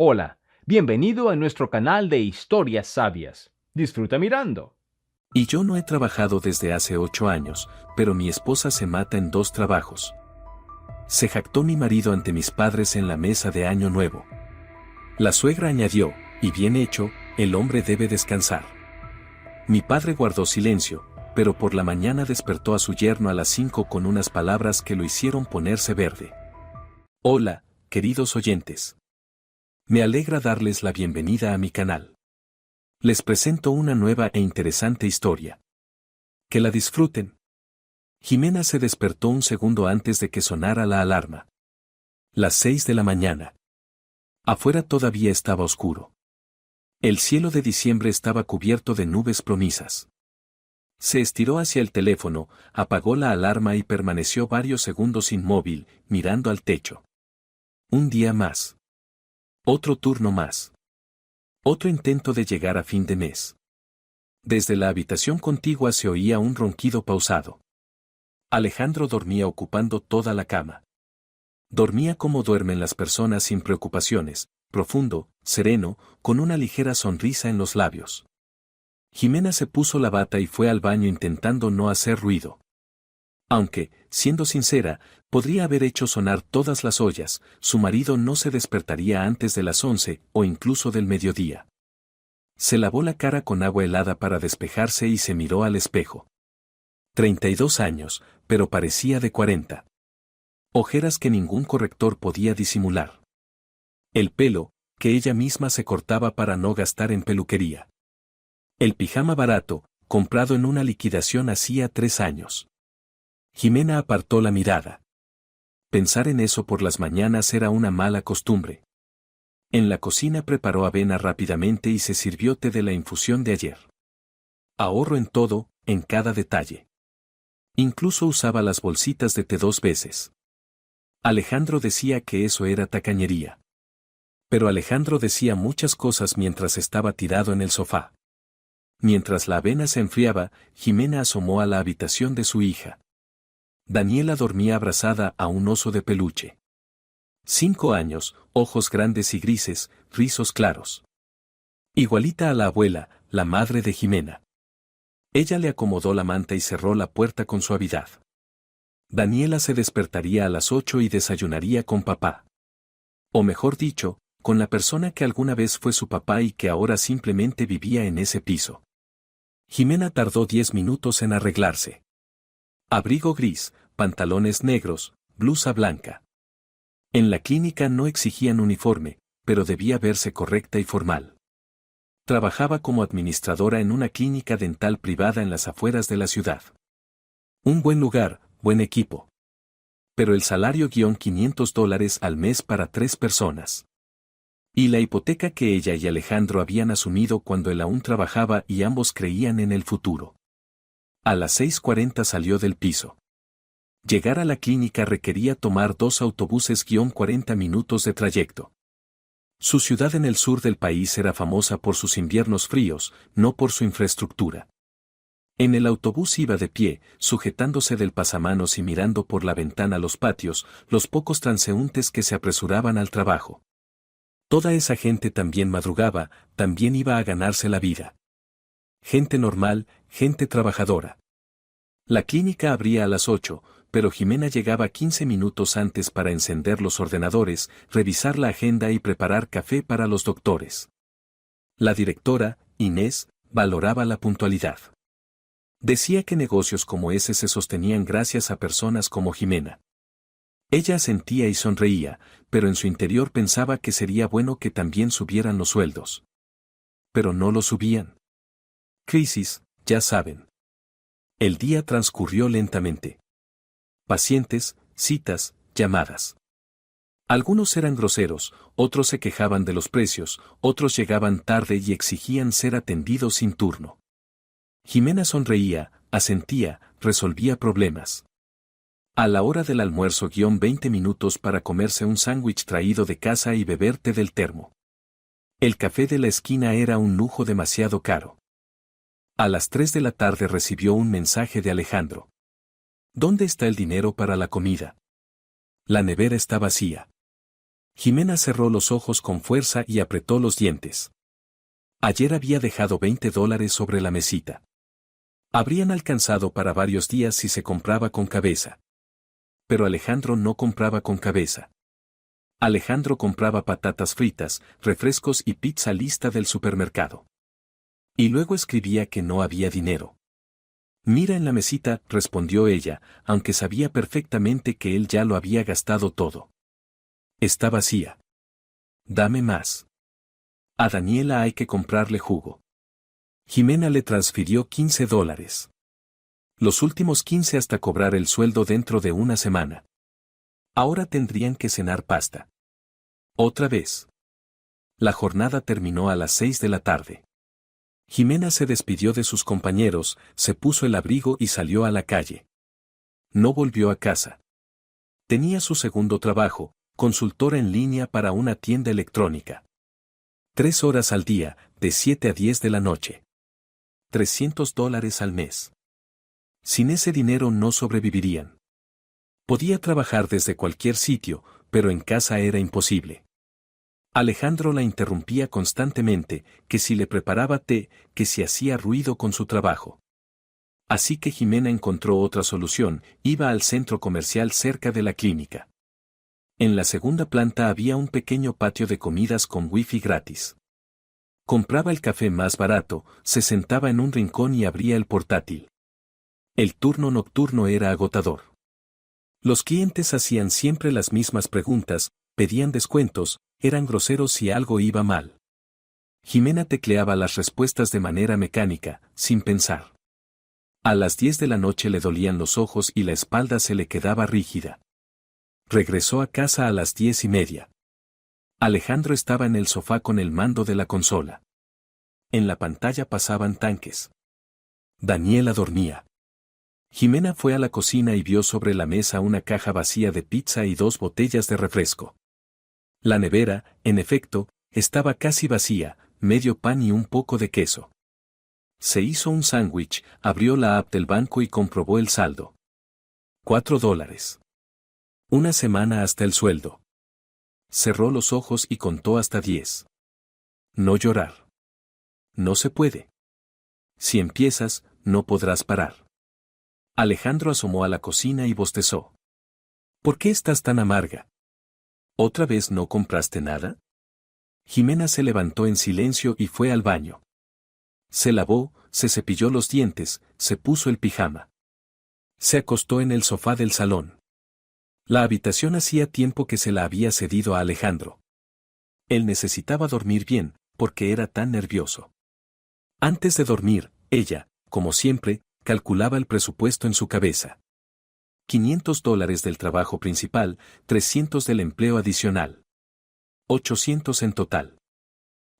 Hola, bienvenido a nuestro canal de historias sabias. Disfruta mirando. Y yo no he trabajado desde hace 8 años, pero mi esposa se mata en 2 trabajos. Se jactó mi marido ante mis padres en la mesa de Año Nuevo. La suegra añadió, y bien hecho, el hombre debe descansar. Mi padre guardó silencio, pero por la mañana despertó a su yerno a las 5 con unas palabras que lo hicieron ponerse verde. Hola, queridos oyentes. Me alegra darles la bienvenida a mi canal. Les presento una nueva e interesante historia. Que la disfruten. Jimena se despertó un segundo antes de que sonara la alarma. Las 6 de la mañana. Afuera todavía estaba oscuro. El cielo de diciembre estaba cubierto de nubes plomizas. Se estiró hacia el teléfono, apagó la alarma y permaneció varios segundos inmóvil, mirando al techo. Un día más. Otro turno más. Otro intento de llegar a fin de mes. Desde la habitación contigua se oía un ronquido pausado. Alejandro dormía ocupando toda la cama. Dormía como duermen las personas sin preocupaciones, profundo, sereno, con una ligera sonrisa en los labios. Jimena se puso la bata y fue al baño intentando no hacer ruido. Aunque, siendo sincera, podría haber hecho sonar todas las ollas, su marido no se despertaría antes de las 11 o incluso del mediodía. Se lavó la cara con agua helada para despejarse y se miró al espejo. 32 años, pero parecía de 40. Ojeras que ningún corrector podía disimular. El pelo, que ella misma se cortaba para no gastar en peluquería. El pijama barato, comprado en una liquidación hacía 3 años. Jimena apartó la mirada. Pensar en eso por las mañanas era una mala costumbre. En la cocina preparó avena rápidamente y se sirvió té de la infusión de ayer. Ahorro en todo, en cada detalle. Incluso usaba las bolsitas de té 2 veces. Alejandro decía que eso era tacañería. Pero Alejandro decía muchas cosas mientras estaba tirado en el sofá. Mientras la avena se enfriaba, Jimena asomó a la habitación de su hija. Daniela dormía abrazada a un oso de peluche. 5 años, ojos grandes y grises, rizos claros. Igualita a la abuela, la madre de Jimena. Ella le acomodó la manta y cerró la puerta con suavidad. Daniela se despertaría a las 8 y desayunaría con papá. O mejor dicho, con la persona que alguna vez fue su papá y que ahora simplemente vivía en ese piso. Jimena tardó 10 minutos en arreglarse. Abrigo gris, pantalones negros, blusa blanca. En la clínica no exigían uniforme, pero debía verse correcta y formal. Trabajaba como administradora en una clínica dental privada en las afueras de la ciudad. Un buen lugar, buen equipo. Pero el salario $500 al mes para 3 personas. Y la hipoteca que ella y Alejandro habían asumido cuando él aún trabajaba y ambos creían en el futuro. A las 6:40 salió del piso. Llegar a la clínica requería tomar 2 autobuses 40 minutos de trayecto. Su ciudad en el sur del país era famosa por sus inviernos fríos, no por su infraestructura. En el autobús iba de pie, sujetándose del pasamanos y mirando por la ventana los patios, los pocos transeúntes que se apresuraban al trabajo. Toda esa gente también madrugaba, también iba a ganarse la vida. Gente normal, gente trabajadora. La clínica abría a las 8, pero Jimena llegaba 15 minutos antes para encender los ordenadores, revisar la agenda y preparar café para los doctores. La directora, Inés, valoraba la puntualidad. Decía que negocios como ese se sostenían gracias a personas como Jimena. Ella asentía y sonreía, pero en su interior pensaba que sería bueno que también subieran los sueldos. Pero no lo subían. Crisis, ya saben. El día transcurrió lentamente. Pacientes, citas, llamadas. Algunos eran groseros, otros se quejaban de los precios, otros llegaban tarde y exigían ser atendidos sin turno. Jimena sonreía, asentía, resolvía problemas. A la hora del almuerzo 20 minutos para comerse un sándwich traído de casa y beber té del termo. El café de la esquina era un lujo demasiado caro. A las 3 de la tarde recibió un mensaje de Alejandro. ¿Dónde está el dinero para la comida? La nevera está vacía. Jimena cerró los ojos con fuerza y apretó los dientes. Ayer había dejado $20 sobre la mesita. Habrían alcanzado para varios días si se compraba con cabeza. Pero Alejandro no compraba con cabeza. Alejandro compraba patatas fritas, refrescos y pizza lista del supermercado. Y luego escribía que no había dinero. Mira en la mesita, respondió ella, aunque sabía perfectamente que él ya lo había gastado todo. Está vacía. Dame más. A Daniela hay que comprarle jugo. Jimena le transfirió $15. Los últimos 15 hasta cobrar el sueldo dentro de una semana. Ahora tendrían que cenar pasta. Otra vez. La jornada terminó a las 6 de la tarde. Jimena se despidió de sus compañeros, se puso el abrigo y salió a la calle. No volvió a casa. Tenía su segundo trabajo, consultora en línea para una tienda electrónica. 3 horas al día, de 7 a 10 de la noche. $300 al mes. Sin ese dinero no sobrevivirían. Podía trabajar desde cualquier sitio, pero en casa era imposible. Alejandro la interrumpía constantemente, que si le preparaba té, que si hacía ruido con su trabajo. Así que Jimena encontró otra solución, iba al centro comercial cerca de la clínica. En la segunda planta había un pequeño patio de comidas con wifi gratis. Compraba el café más barato, se sentaba en un rincón y abría el portátil. El turno nocturno era agotador. Los clientes hacían siempre las mismas preguntas, pedían descuentos, eran groseros si algo iba mal. Jimena tecleaba las respuestas de manera mecánica, sin pensar. A las 10 de la noche le dolían los ojos y la espalda se le quedaba rígida. Regresó a casa a las 10:30. Alejandro estaba en el sofá con el mando de la consola. En la pantalla pasaban tanques. Daniela dormía. Jimena fue a la cocina y vio sobre la mesa una caja vacía de pizza y 2 botellas de refresco. La nevera, en efecto, estaba casi vacía, medio pan y un poco de queso. Se hizo un sándwich, abrió la app del banco y comprobó el saldo. $4. Una semana hasta el sueldo. Cerró los ojos y contó hasta 10. No llorar. No se puede. Si empiezas, no podrás parar. Alejandro asomó a la cocina y bostezó. ¿Por qué estás tan amarga? ¿Otra vez no compraste nada? Jimena se levantó en silencio y fue al baño. Se lavó, se cepilló los dientes, se puso el pijama. Se acostó en el sofá del salón. La habitación hacía tiempo que se la había cedido a Alejandro. Él necesitaba dormir bien, porque era tan nervioso. Antes de dormir, ella, como siempre, calculaba el presupuesto en su cabeza. $500 del trabajo principal, 300 del empleo adicional. 800 en total.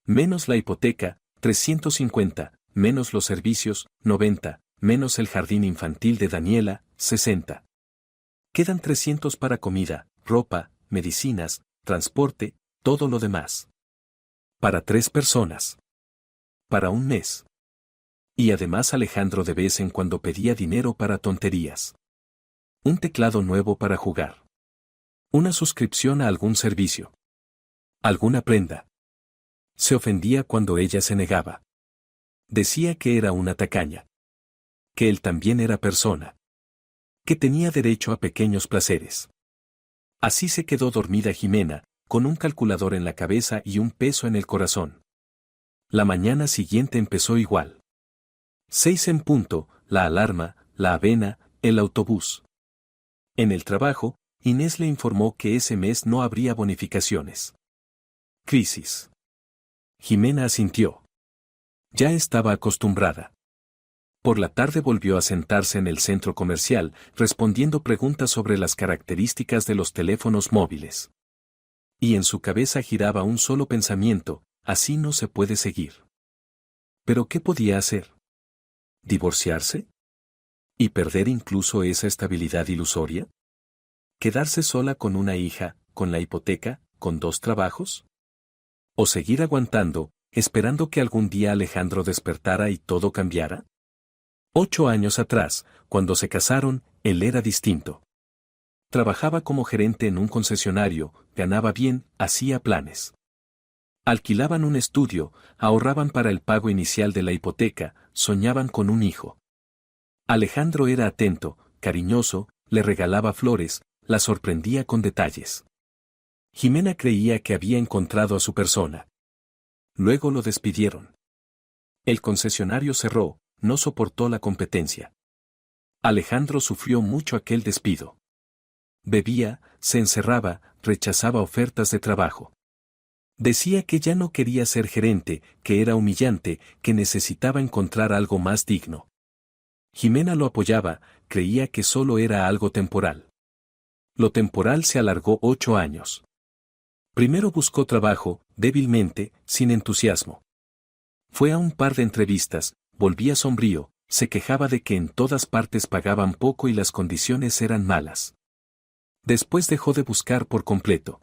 Menos la hipoteca, 350, menos los servicios, 90, menos el jardín infantil de Daniela, 60. Quedan 300 para comida, ropa, medicinas, transporte, todo lo demás. Para 3 personas. Para un mes. Y además Alejandro de vez en cuando pedía dinero para tonterías. Un teclado nuevo para jugar. Una suscripción a algún servicio. Alguna prenda. Se ofendía cuando ella se negaba. Decía que era una tacaña. Que él también era persona. Que tenía derecho a pequeños placeres. Así se quedó dormida Jimena, con un calculador en la cabeza y un peso en el corazón. La mañana siguiente empezó igual. 6 en punto, la alarma, la avena, el autobús. En el trabajo, Inés le informó que ese mes no habría bonificaciones. Crisis. Jimena asintió. Ya estaba acostumbrada. Por la tarde volvió a sentarse en el centro comercial, respondiendo preguntas sobre las características de los teléfonos móviles. Y en su cabeza giraba un solo pensamiento: así no se puede seguir. ¿Pero qué podía hacer? ¿Divorciarse? ¿Y perder incluso esa estabilidad ilusoria? ¿Quedarse sola con una hija, con la hipoteca, con 2 trabajos? ¿O seguir aguantando, esperando que algún día Alejandro despertara y todo cambiara? 8 años atrás, cuando se casaron, él era distinto. Trabajaba como gerente en un concesionario, ganaba bien, hacía planes. Alquilaban un estudio, ahorraban para el pago inicial de la hipoteca, soñaban con un hijo. Alejandro era atento, cariñoso, le regalaba flores, la sorprendía con detalles. Jimena creía que había encontrado a su persona. Luego lo despidieron. El concesionario cerró, no soportó la competencia. Alejandro sufrió mucho aquel despido. Bebía, se encerraba, rechazaba ofertas de trabajo. Decía que ya no quería ser gerente, que era humillante, que necesitaba encontrar algo más digno. Jimena lo apoyaba, creía que solo era algo temporal. Lo temporal se alargó 8 años. Primero buscó trabajo, débilmente, sin entusiasmo. Fue a un par de entrevistas, volvía sombrío, se quejaba de que en todas partes pagaban poco y las condiciones eran malas. Después dejó de buscar por completo.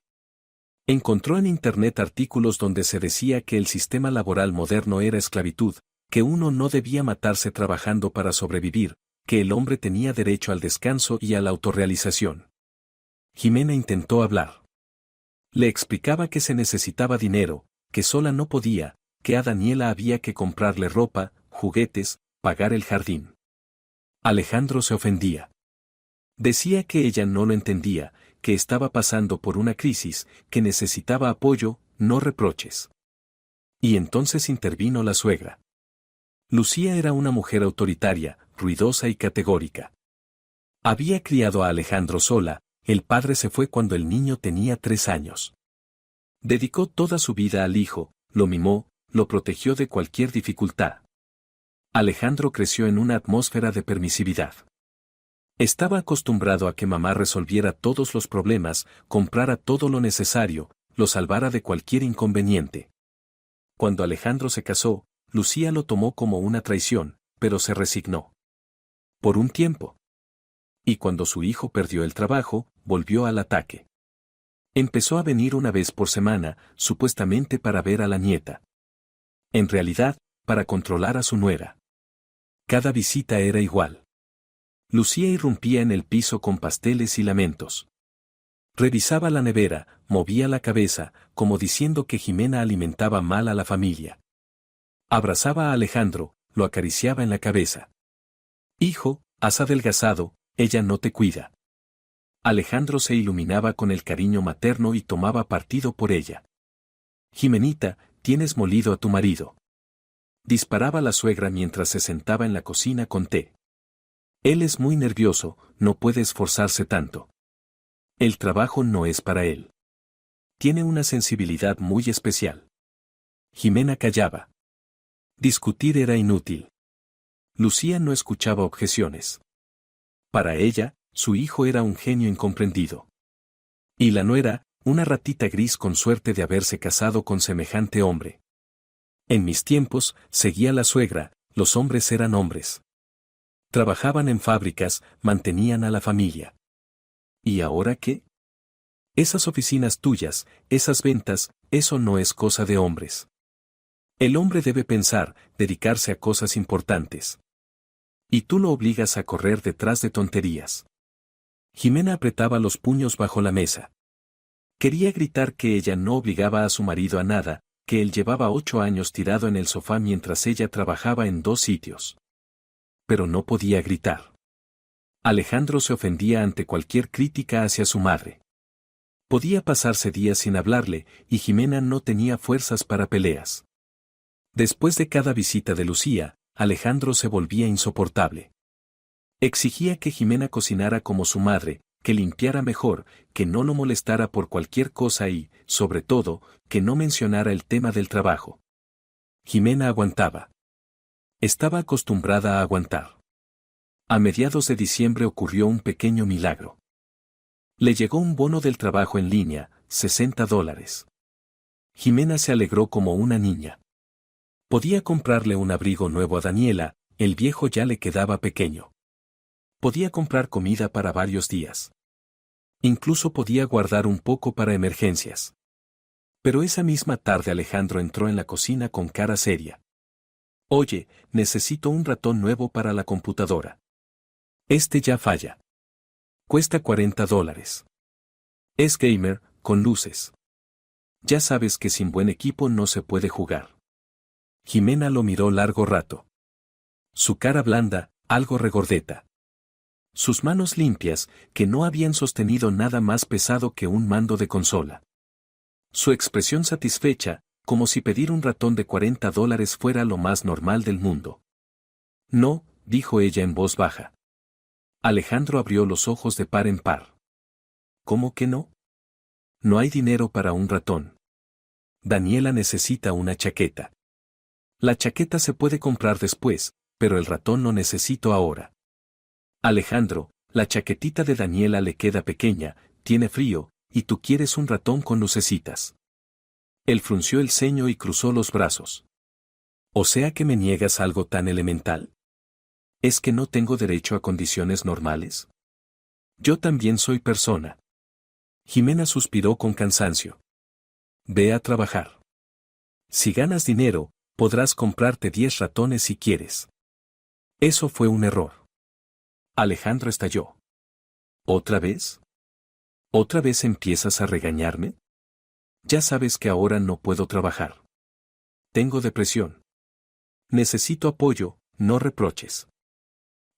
Encontró en Internet artículos donde se decía que el sistema laboral moderno era esclavitud, que uno no debía matarse trabajando para sobrevivir, que el hombre tenía derecho al descanso y a la autorrealización. Jimena intentó hablar. Le explicaba que se necesitaba dinero, que sola no podía, que a Daniela había que comprarle ropa, juguetes, pagar el jardín. Alejandro se ofendía. Decía que ella no lo entendía, que estaba pasando por una crisis, que necesitaba apoyo, no reproches. Y entonces intervino la suegra. Lucía era una mujer autoritaria, ruidosa y categórica. Había criado a Alejandro sola, el padre se fue cuando el niño tenía 3 años. Dedicó toda su vida al hijo, lo mimó, lo protegió de cualquier dificultad. Alejandro creció en una atmósfera de permisividad. Estaba acostumbrado a que mamá resolviera todos los problemas, comprara todo lo necesario, lo salvara de cualquier inconveniente. Cuando Alejandro se casó, Lucía lo tomó como una traición, pero se resignó. Por un tiempo. Y cuando su hijo perdió el trabajo, volvió al ataque. Empezó a venir una vez por semana, supuestamente para ver a la nieta. En realidad, para controlar a su nuera. Cada visita era igual. Lucía irrumpía en el piso con pasteles y lamentos. Revisaba la nevera, movía la cabeza, como diciendo que Jimena alimentaba mal a la familia. Abrazaba a Alejandro, lo acariciaba en la cabeza. Hijo, has adelgazado, ella no te cuida. Alejandro se iluminaba con el cariño materno y tomaba partido por ella. Jimenita, tienes molido a tu marido. Disparaba la suegra mientras se sentaba en la cocina con té. Él es muy nervioso, no puede esforzarse tanto. El trabajo no es para él. Tiene una sensibilidad muy especial. Jimena callaba. Discutir era inútil. Lucía no escuchaba objeciones. Para ella, su hijo era un genio incomprendido. Y la nuera, una ratita gris con suerte de haberse casado con semejante hombre. En mis tiempos, seguía la suegra, los hombres eran hombres. Trabajaban en fábricas, mantenían a la familia. ¿Y ahora qué? Esas oficinas tuyas, esas ventas, eso no es cosa de hombres. El hombre debe pensar, dedicarse a cosas importantes. Y tú lo obligas a correr detrás de tonterías. Jimena apretaba los puños bajo la mesa. Quería gritar que ella no obligaba a su marido a nada, que él llevaba 8 años tirado en el sofá mientras ella trabajaba en 2 sitios. Pero no podía gritar. Alejandro se ofendía ante cualquier crítica hacia su madre. Podía pasarse días sin hablarle, y Jimena no tenía fuerzas para peleas. Después de cada visita de Lucía, Alejandro se volvía insoportable. Exigía que Jimena cocinara como su madre, que limpiara mejor, que no lo molestara por cualquier cosa y, sobre todo, que no mencionara el tema del trabajo. Jimena aguantaba. Estaba acostumbrada a aguantar. A mediados de diciembre ocurrió un pequeño milagro. Le llegó un bono del trabajo en línea, $60. Jimena se alegró como una niña. Podía comprarle un abrigo nuevo a Daniela, el viejo ya le quedaba pequeño. Podía comprar comida para varios días. Incluso podía guardar un poco para emergencias. Pero esa misma tarde Alejandro entró en la cocina con cara seria. Oye, necesito un ratón nuevo para la computadora. Este ya falla. Cuesta $40. Es gamer, con luces. Ya sabes que sin buen equipo no se puede jugar. Jimena lo miró largo rato. Su cara blanda, algo regordeta. Sus manos limpias, que no habían sostenido nada más pesado que un mando de consola. Su expresión satisfecha, como si pedir un ratón de $40 fuera lo más normal del mundo. No, dijo ella en voz baja. Alejandro abrió los ojos de par en par. ¿Cómo que no? No hay dinero para un ratón. Daniela necesita una chaqueta. La chaqueta se puede comprar después, pero el ratón lo necesito ahora. Alejandro, la chaquetita de Daniela le queda pequeña, tiene frío, y tú quieres un ratón con lucecitas. Él frunció el ceño y cruzó los brazos. ¿O sea que me niegas algo tan elemental? ¿Es que no tengo derecho a condiciones normales? Yo también soy persona. Jimena suspiró con cansancio. Ve a trabajar. Si ganas dinero, podrás comprarte 10 ratones si quieres. Eso fue un error. Alejandro estalló. ¿Otra vez? ¿Otra vez empiezas a regañarme? Ya sabes que ahora no puedo trabajar. Tengo depresión. Necesito apoyo, no reproches.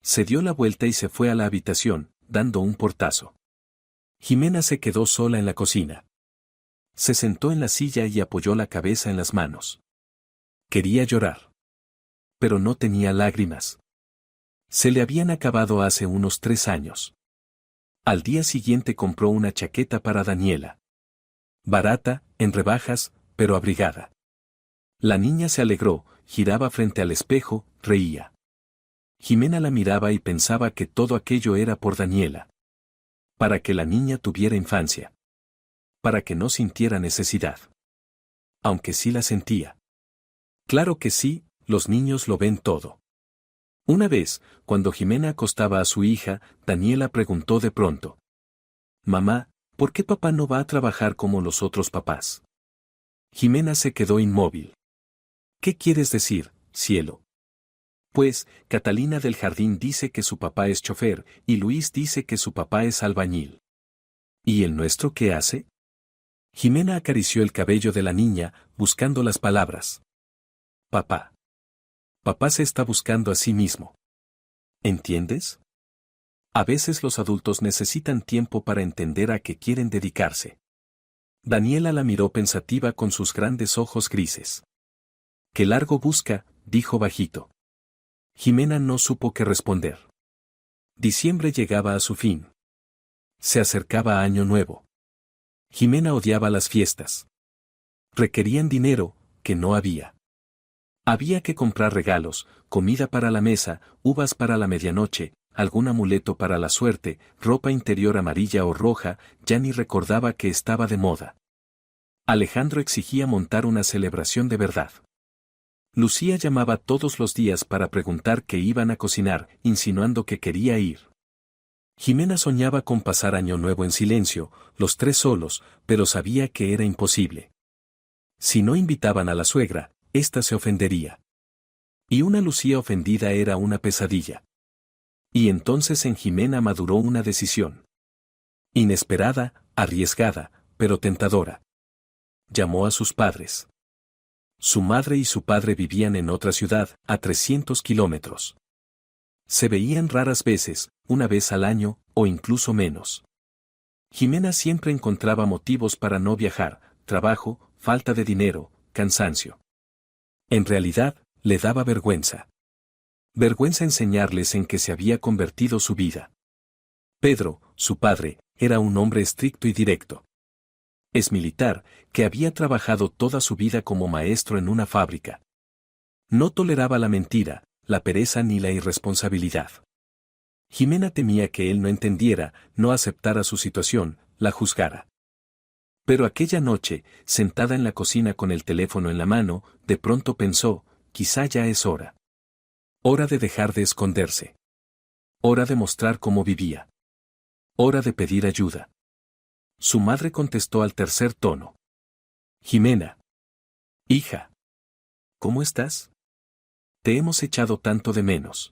Se dio la vuelta y se fue a la habitación, dando un portazo. Jimena se quedó sola en la cocina. Se sentó en la silla y apoyó la cabeza en las manos. Quería llorar. Pero no tenía lágrimas. Se le habían acabado hace unos 3 años. Al día siguiente compró una chaqueta para Daniela. Barata, en rebajas, pero abrigada. La niña se alegró, giraba frente al espejo, reía. Jimena la miraba y pensaba que todo aquello era por Daniela. Para que la niña tuviera infancia. Para que no sintiera necesidad. Aunque sí la sentía. Claro que sí, los niños lo ven todo. Una vez, cuando Jimena acostaba a su hija, Daniela preguntó de pronto. Mamá, ¿por qué papá no va a trabajar como los otros papás? Jimena se quedó inmóvil. ¿Qué quieres decir, cielo? Pues, Catalina del Jardín dice que su papá es chofer, y Luis dice que su papá es albañil. ¿Y el nuestro qué hace? Jimena acarició el cabello de la niña, buscando las palabras. Papá. Papá se está buscando a sí mismo. ¿Entiendes? A veces los adultos necesitan tiempo para entender a qué quieren dedicarse. Daniela la miró pensativa con sus grandes ojos grises. «¿Qué largo busca?», dijo bajito. Jimena no supo qué responder. Diciembre llegaba a su fin. Se acercaba Año Nuevo. Jimena odiaba las fiestas. Requerían dinero, que no había. Había que comprar regalos, comida para la mesa, uvas para la medianoche, algún amuleto para la suerte, ropa interior amarilla o roja, ya ni recordaba que estaba de moda. Alejandro exigía montar una celebración de verdad. Lucía llamaba todos los días para preguntar qué iban a cocinar, insinuando que quería ir. Jimena soñaba con pasar Año Nuevo en silencio, los 3 solos, pero sabía que era imposible. Si no invitaban a la suegra, ésta se ofendería. Y una Lucía ofendida era una pesadilla. Y entonces en Jimena maduró una decisión. Inesperada, arriesgada, pero tentadora. Llamó a sus padres. Su madre y su padre vivían en otra ciudad, a 300 kilómetros. Se veían raras veces, una vez al año, o incluso menos. Jimena siempre encontraba motivos para no viajar: trabajo, falta de dinero, cansancio. En realidad, le daba vergüenza. Vergüenza enseñarles en qué se había convertido su vida. Pedro, su padre, era un hombre estricto y directo. Es militar, que había trabajado toda su vida como maestro en una fábrica. No toleraba la mentira, la pereza ni la irresponsabilidad. Jimena temía que él no entendiera, no aceptara su situación, la juzgara. Pero aquella noche, sentada en la cocina con el teléfono en la mano, de pronto pensó: quizá ya es hora. Hora de dejar de esconderse. Hora de mostrar cómo vivía. Hora de pedir ayuda. Su madre contestó al tercer tono. Jimena. Hija. ¿Cómo estás? Te hemos echado tanto de menos.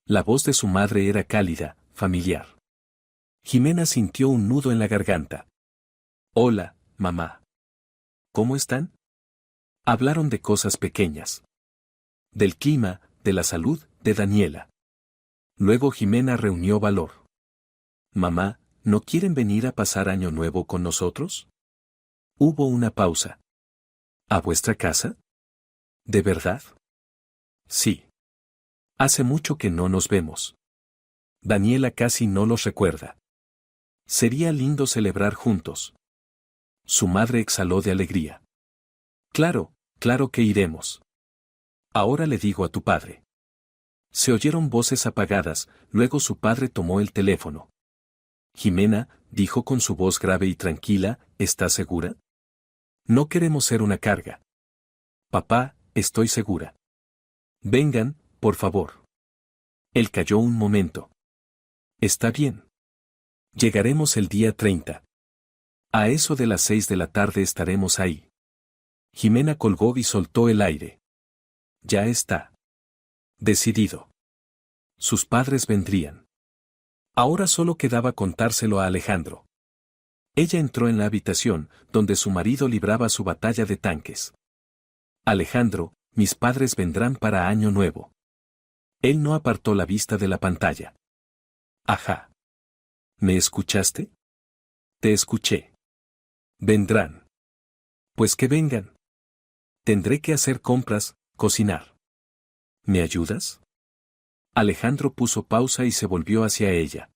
La voz de su madre era cálida, familiar. Jimena sintió un nudo en la garganta. Hola, mamá. ¿Cómo están? Hablaron de cosas pequeñas. Del clima, de la salud, de Daniela. Luego Jimena reunió valor. Mamá, ¿no quieren venir a pasar Año Nuevo con nosotros? Hubo una pausa. ¿A vuestra casa? ¿De verdad? Sí. Hace mucho que no nos vemos. Daniela casi no los recuerda. Sería lindo celebrar juntos. Su madre exhaló de alegría. Claro, claro que iremos. Ahora le digo a tu padre. Se oyeron voces apagadas, luego su padre tomó el teléfono. Jimena, dijo con su voz grave y tranquila, ¿estás segura? No queremos ser una carga. Papá, estoy segura. Vengan, por favor. Él calló un momento. Está bien. Llegaremos el día 30. A eso de las 6 de la tarde estaremos ahí. Jimena colgó y soltó el aire. Ya está. Decidido. Sus padres vendrían. Ahora solo quedaba contárselo a Alejandro. Ella entró en la habitación, donde su marido libraba su batalla de tanques. Alejandro, mis padres vendrán para Año Nuevo. Él no apartó la vista de la pantalla. Ajá. ¿Me escuchaste? Te escuché. Vendrán. Pues que vengan. Tendré que hacer compras, cocinar. ¿Me ayudas? Alejandro puso pausa y se volvió hacia ella.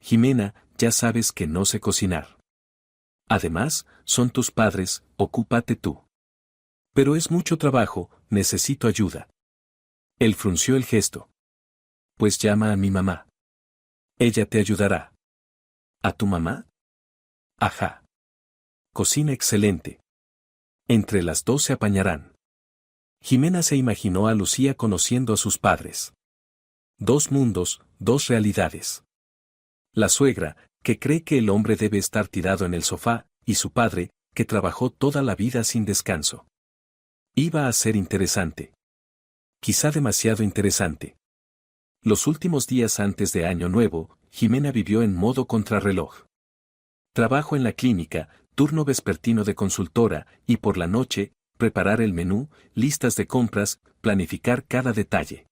Jimena, ya sabes que no sé cocinar. Además, son tus padres, ocúpate tú. Pero es mucho trabajo, necesito ayuda. Él frunció el gesto. Pues llama a mi mamá. Ella te ayudará. ¿A tu mamá? Ajá. Cocina excelente. Entre las dos se apañarán. Jimena se imaginó a Lucía conociendo a sus padres. Dos mundos, dos realidades. La suegra, que cree que el hombre debe estar tirado en el sofá, y su padre, que trabajó toda la vida sin descanso. Iba a ser interesante. Quizá demasiado interesante. Los últimos días antes de Año Nuevo, Jimena vivió en modo contrarreloj. Trabajo en la clínica, turno vespertino de consultora, y por la noche, preparar el menú, listas de compras, planificar cada detalle.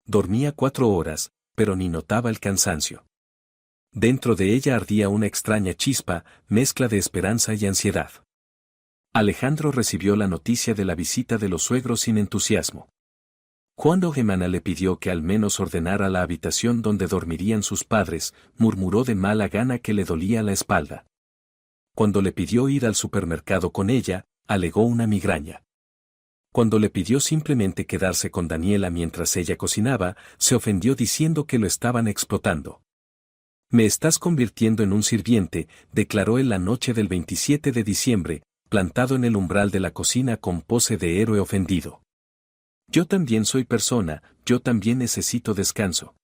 Dormía 4 horas, pero ni notaba el cansancio. Dentro de ella ardía una extraña chispa, mezcla de esperanza y ansiedad. Alejandro recibió la noticia de la visita de los suegros sin entusiasmo. Cuando Jimena le pidió que al menos ordenara la habitación donde dormirían sus padres, murmuró de mala gana que le dolía la espalda. Cuando le pidió ir al supermercado con ella, alegó una migraña. Cuando le pidió simplemente quedarse con Daniela mientras ella cocinaba, se ofendió diciendo que lo estaban explotando. Me estás convirtiendo en un sirviente, declaró él la noche del 27 de diciembre, plantado en el umbral de la cocina con pose de héroe ofendido. Yo también soy persona, yo también necesito descanso.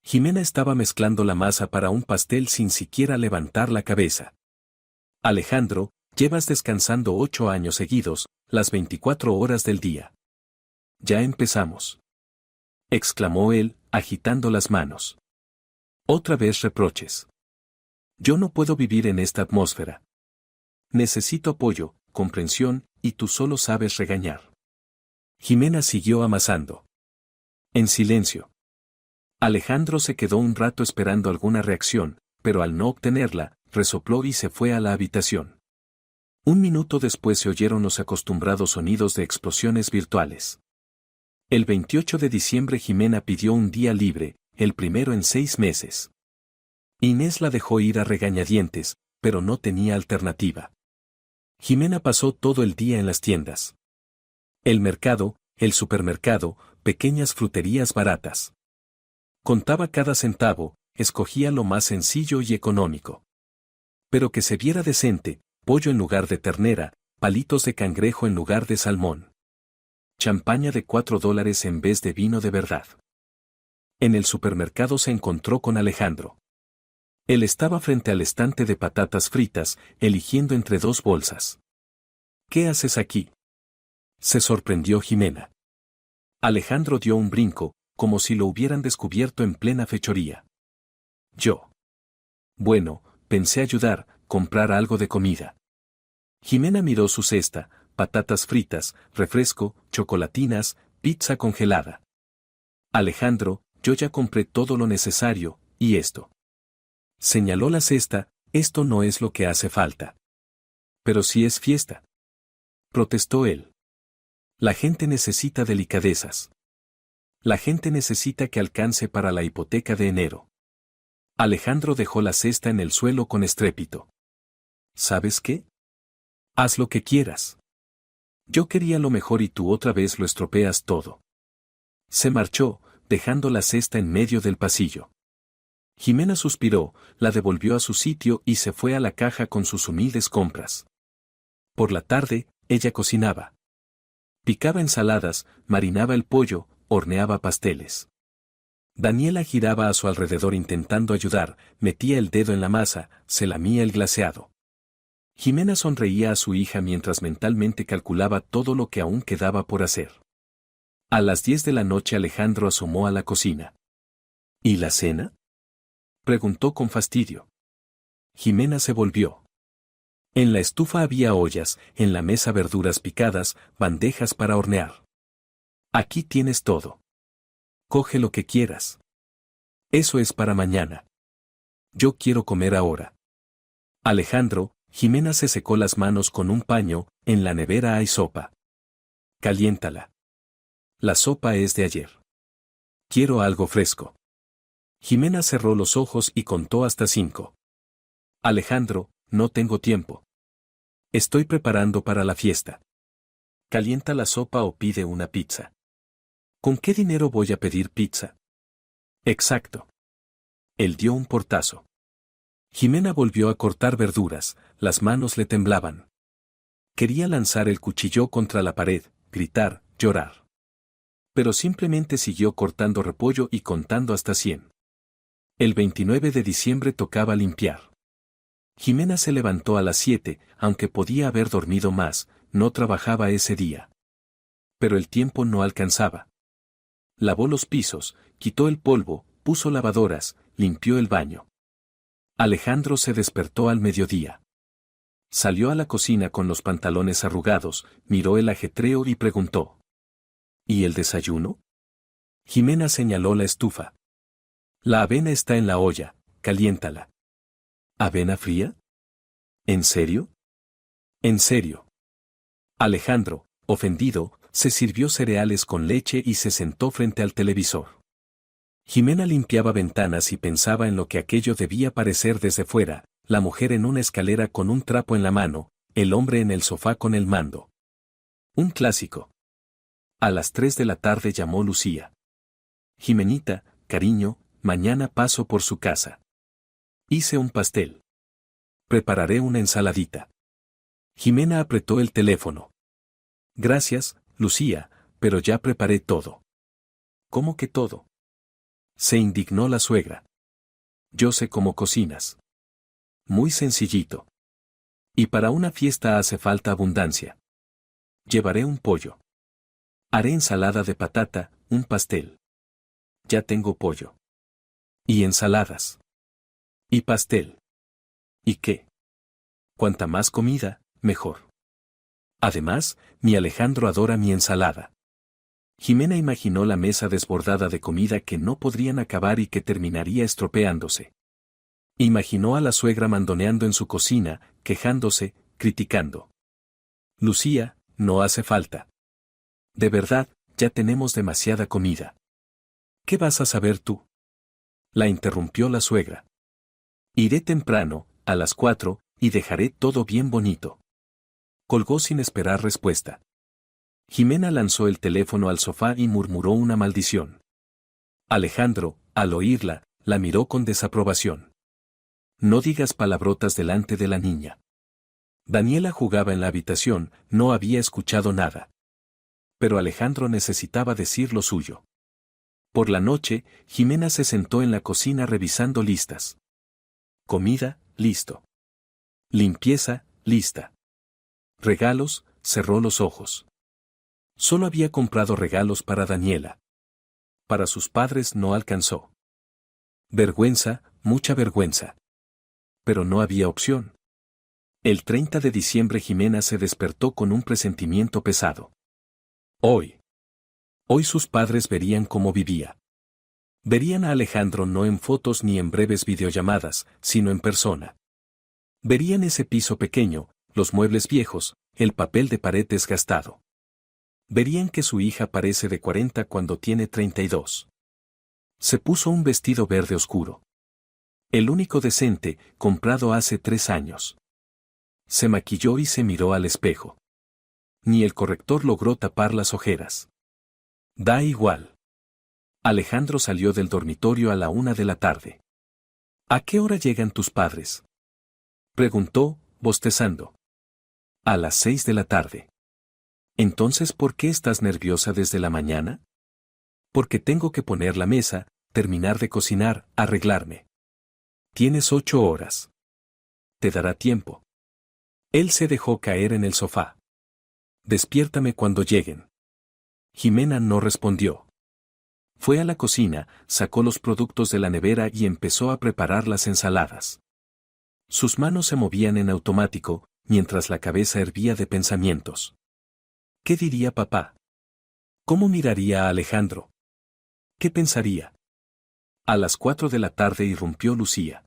Jimena estaba mezclando la masa para un pastel sin siquiera levantar la cabeza. Alejandro, llevas descansando 8 años seguidos, las 24 horas del día. Ya empezamos. Exclamó él, agitando las manos. Otra vez reproches. Yo no puedo vivir en esta atmósfera. Necesito apoyo, comprensión, y tú solo sabes regañar. Jimena siguió amasando. En silencio. Alejandro se quedó un rato esperando alguna reacción, pero al no obtenerla, resopló y se fue a la habitación. Un minuto después se oyeron los acostumbrados sonidos de explosiones virtuales. El 28 de diciembre Jimena pidió un día libre, el primero en 6 meses. Inés la dejó ir a regañadientes, pero no tenía alternativa. Jimena pasó todo el día en las tiendas. El mercado, el supermercado, pequeñas fruterías baratas. Contaba cada centavo, escogía lo más sencillo y económico. Pero que se viera decente, pollo en lugar de ternera, palitos de cangrejo en lugar de salmón. Champaña de $4 en vez de vino de verdad. En el supermercado se encontró con Alejandro. Él estaba frente al estante de patatas fritas, eligiendo entre 2 bolsas. ¿Qué haces aquí?, se sorprendió Jimena. Alejandro dio un brinco, como si lo hubieran descubierto en plena fechoría. Yo. Bueno, pensé ayudar, comprar algo de comida. Jimena miró su cesta, patatas fritas, refresco, chocolatinas, pizza congelada. Alejandro, yo ya compré todo lo necesario, ¿y esto? Señaló la cesta, esto no es lo que hace falta. Pero sí es fiesta. Protestó él. La gente necesita delicadezas. La gente necesita que alcance para la hipoteca de enero. Alejandro dejó la cesta en el suelo con estrépito. ¿Sabes qué? Haz lo que quieras. Yo quería lo mejor y tú otra vez lo estropeas todo. Se marchó, dejando la cesta en medio del pasillo. Jimena suspiró, la devolvió a su sitio y se fue a la caja con sus humildes compras. Por la tarde, ella cocinaba. Picaba ensaladas, marinaba el pollo, horneaba pasteles. Daniela giraba a su alrededor intentando ayudar, metía el dedo en la masa, se lamía el glaseado. Jimena sonreía a su hija mientras mentalmente calculaba todo lo que aún quedaba por hacer. A las 10 de la noche Alejandro asomó a la cocina. ¿Y la cena?, preguntó con fastidio. Jimena se volvió. En la estufa había ollas, en la mesa verduras picadas, bandejas para hornear. Aquí tienes todo. Coge lo que quieras. Eso es para mañana. Yo quiero comer ahora. Alejandro, Jimena se secó las manos con un paño, en la nevera hay sopa. Caliéntala. La sopa es de ayer. Quiero algo fresco. Jimena cerró los ojos y contó hasta 5. Alejandro, no tengo tiempo. Estoy preparando para la fiesta. Calienta la sopa o pide una pizza. ¿Con qué dinero voy a pedir pizza? Exacto. Él dio un portazo. Jimena volvió a cortar verduras, las manos le temblaban. Quería lanzar el cuchillo contra la pared, gritar, llorar. Pero simplemente siguió cortando repollo y contando hasta 100. El 29 de diciembre tocaba limpiar. Jimena se levantó a las 7, aunque podía haber dormido más, no trabajaba ese día. Pero el tiempo no alcanzaba. Lavó los pisos, quitó el polvo, puso lavadoras, limpió el baño. Alejandro se despertó al mediodía. Salió a la cocina con los pantalones arrugados, miró el ajetreo y preguntó. ¿Y el desayuno? Jimena señaló la estufa. La avena está en la olla, caliéntala. ¿Avena fría? ¿En serio? En serio. Alejandro, ofendido, se sirvió cereales con leche y se sentó frente al televisor. Jimena limpiaba ventanas y pensaba en lo que aquello debía parecer desde fuera, la mujer en una escalera con un trapo en la mano, el hombre en el sofá con el mando. Un clásico. A las 3 de la tarde llamó Lucía. Jimenita, cariño, mañana paso por su casa. Hice un pastel. Prepararé una ensaladita. Jimena apretó el teléfono. Gracias, Lucía, pero ya preparé todo. ¿Cómo que todo? Se indignó la suegra. Yo sé cómo cocinas. Muy sencillito. Y para una fiesta hace falta abundancia. Llevaré un pollo. Haré ensalada de patata, un pastel. Ya tengo pollo. Y ensaladas. Y pastel. ¿Y qué? Cuanta más comida, mejor. Además, mi Alejandro adora mi ensalada. Jimena imaginó la mesa desbordada de comida que no podrían acabar y que terminaría estropeándose. Imaginó a la suegra mandoneando en su cocina, quejándose, criticando. Lucía, no hace falta. De verdad, ya tenemos demasiada comida. ¿Qué vas a saber tú? La interrumpió la suegra. Iré temprano, a las 4, y dejaré todo bien bonito. Colgó sin esperar respuesta. Jimena lanzó el teléfono al sofá y murmuró una maldición. Alejandro, al oírla, la miró con desaprobación. No digas palabrotas delante de la niña. Daniela jugaba en la habitación, no había escuchado nada. Pero Alejandro necesitaba decir lo suyo. Por la noche, Jimena se sentó en la cocina revisando listas. Comida, listo. Limpieza, lista. Regalos, cerró los ojos. Solo había comprado regalos para Daniela. Para sus padres no alcanzó. Vergüenza, mucha vergüenza. Pero no había opción. El 30 de diciembre Jimena se despertó con un presentimiento pesado. Hoy sus padres verían cómo vivía. Verían a Alejandro no en fotos ni en breves videollamadas, sino en persona. Verían ese piso pequeño, los muebles viejos, el papel de pared desgastado. Verían que su hija parece de 40 cuando tiene 32. Se puso un vestido verde oscuro. El único decente, comprado hace 3 años. Se maquilló y se miró al espejo. Ni el corrector logró tapar las ojeras. Da igual. Alejandro salió del dormitorio a la 1 de la tarde. ¿A qué hora llegan tus padres?, preguntó, bostezando. A las 6 de la tarde. Entonces, ¿por qué estás nerviosa desde la mañana? Porque tengo que poner la mesa, terminar de cocinar, arreglarme. Tienes 8 horas. Te dará tiempo. Él se dejó caer en el sofá. Despiértame cuando lleguen. Jimena no respondió. Fue a la cocina, sacó los productos de la nevera y empezó a preparar las ensaladas. Sus manos se movían en automático, mientras la cabeza hervía de pensamientos. ¿Qué diría papá? ¿Cómo miraría a Alejandro? ¿Qué pensaría? A las 4 de la tarde irrumpió Lucía.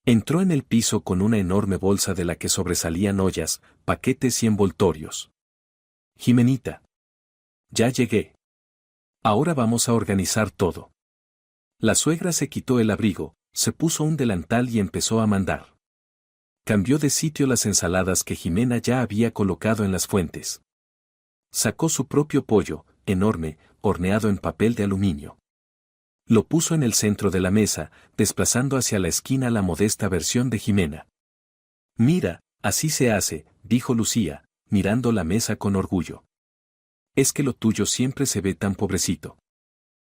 Entró en el piso con una enorme bolsa de la que sobresalían ollas, paquetes y envoltorios. Jimenita. Ya llegué. Ahora vamos a organizar todo. La suegra se quitó el abrigo, se puso un delantal y empezó a mandar. Cambió de sitio las ensaladas que Jimena ya había colocado en las fuentes. Sacó su propio pollo, enorme, horneado en papel de aluminio. Lo puso en el centro de la mesa, desplazando hacia la esquina la modesta versión de Jimena. Mira, así se hace, dijo Lucía, mirando la mesa con orgullo. Es que lo tuyo siempre se ve tan pobrecito.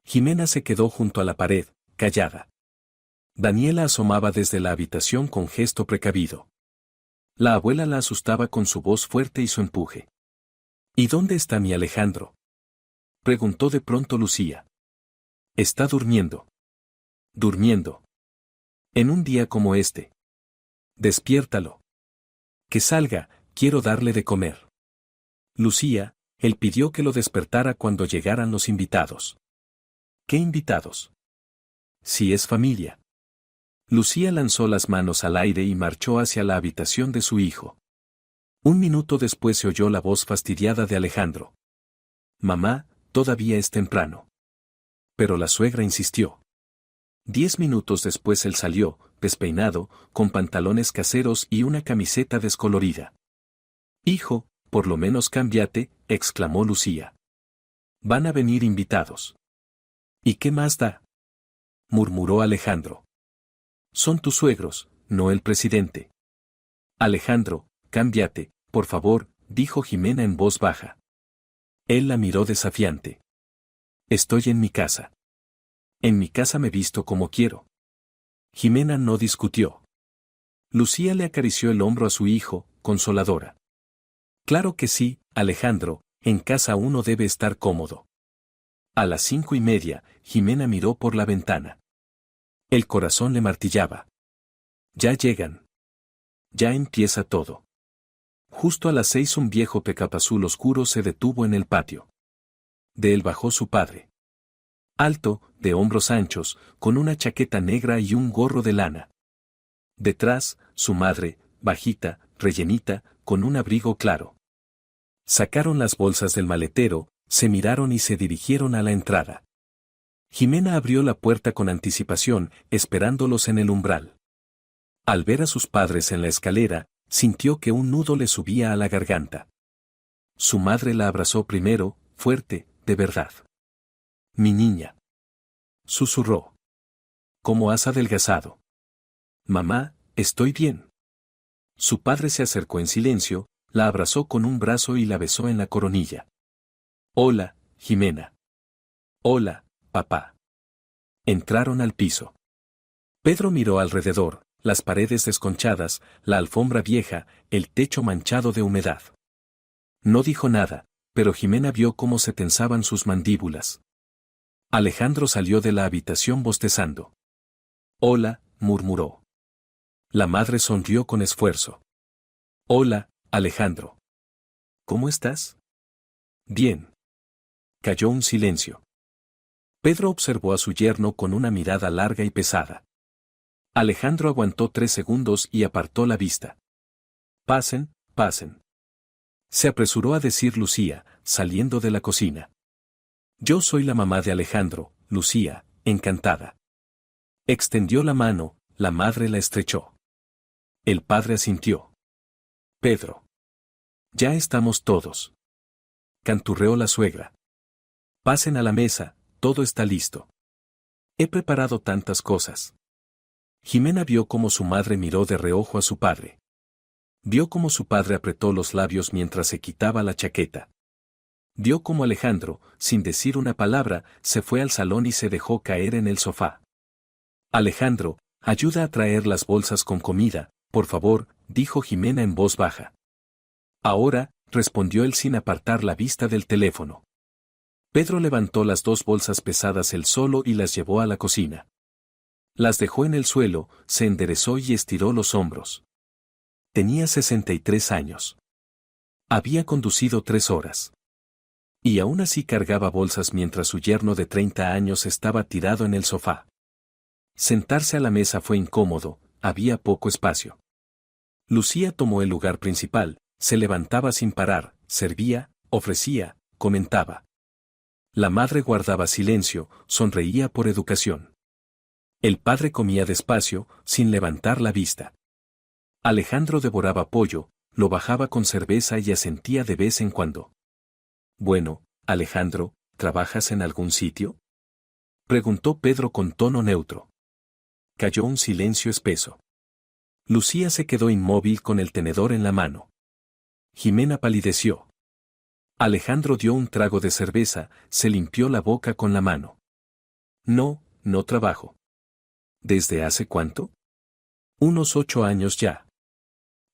Jimena se quedó junto a la pared, callada. Daniela asomaba desde la habitación con gesto precavido. La abuela la asustaba con su voz fuerte y su empuje. ¿Y dónde está mi Alejandro?, preguntó de pronto Lucía. Está durmiendo. Durmiendo. En un día como este. Despiértalo. Que salga, quiero darle de comer. Lucía, él pidió que lo despertara cuando llegaran los invitados. ¿Qué invitados? Si es familia. Lucía lanzó las manos al aire y marchó hacia la habitación de su hijo. Un minuto después se oyó la voz fastidiada de Alejandro. Mamá, todavía es temprano. Pero la suegra insistió. 10 minutos después él salió, despeinado, con pantalones caseros y una camiseta descolorida. Hijo, por lo menos cámbiate, exclamó Lucía. Van a venir invitados. ¿Y qué más da?, murmuró Alejandro. Son tus suegros, no el presidente. Alejandro, cámbiate, por favor, dijo Jimena en voz baja. Él la miró desafiante. Estoy en mi casa. En mi casa me visto como quiero. Jimena no discutió. Lucía le acarició el hombro a su hijo, consoladora. Claro que sí, Alejandro, en casa uno debe estar cómodo. A las 5:30, Jimena miró por la ventana. El corazón le martillaba. Ya llegan. Ya empieza todo. Justo a las 6 un viejo pick-up azul oscuro se detuvo en el patio. De él bajó su padre. Alto, de hombros anchos, con una chaqueta negra y un gorro de lana. Detrás, su madre, bajita, rellenita, con un abrigo claro. Sacaron las bolsas del maletero, se miraron y se dirigieron a la entrada. Jimena abrió la puerta con anticipación, esperándolos en el umbral. Al ver a sus padres en la escalera, sintió que un nudo le subía a la garganta. Su madre la abrazó primero, fuerte, de verdad. Mi niña. Susurró. ¿Cómo has adelgazado? Mamá, estoy bien. Su padre se acercó en silencio, la abrazó con un brazo y la besó en la coronilla. Hola, Jimena. Hola, papá. Entraron al piso. Pedro miró alrededor, las paredes desconchadas, la alfombra vieja, el techo manchado de humedad. No dijo nada, pero Jimena vio cómo se tensaban sus mandíbulas. Alejandro salió de la habitación bostezando. Hola, murmuró. La madre sonrió con esfuerzo. Hola, Alejandro. ¿Cómo estás? Bien. Cayó un silencio. Pedro observó a su yerno con una mirada larga y pesada. Alejandro aguantó 3 segundos y apartó la vista. Pasen, pasen. Se apresuró a decir Lucía, saliendo de la cocina. Yo soy la mamá de Alejandro, Lucía, encantada. Extendió la mano, la madre la estrechó. El padre asintió. Pedro. Ya estamos todos. Canturreó la suegra. Pasen a la mesa, todo está listo. He preparado tantas cosas. Jimena vio cómo su madre miró de reojo a su padre. Vio cómo su padre apretó los labios mientras se quitaba la chaqueta. Vio cómo Alejandro, sin decir una palabra, se fue al salón y se dejó caer en el sofá. Alejandro, ayuda a traer las bolsas con comida, por favor, dijo Jimena en voz baja. Ahora, respondió él sin apartar la vista del teléfono. Pedro levantó las 2 bolsas pesadas él solo y las llevó a la cocina. Las dejó en el suelo, se enderezó y estiró los hombros. Tenía 63 años. Había conducido 3 horas. Y aún así cargaba bolsas mientras su yerno de 30 años estaba tirado en el sofá. Sentarse a la mesa fue incómodo, había poco espacio. Lucía tomó el lugar principal, se levantaba sin parar, servía, ofrecía, comentaba. La madre guardaba silencio, sonreía por educación. El padre comía despacio, sin levantar la vista. Alejandro devoraba pollo, lo bajaba con cerveza y asentía de vez en cuando. Bueno, Alejandro, ¿trabajas en algún sitio? Preguntó Pedro con tono neutro. Cayó un silencio espeso. Lucía se quedó inmóvil con el tenedor en la mano. Jimena palideció. Alejandro dio un trago de cerveza, se limpió la boca con la mano. No, no trabajo. ¿Desde hace cuánto? Unos 8 años ya.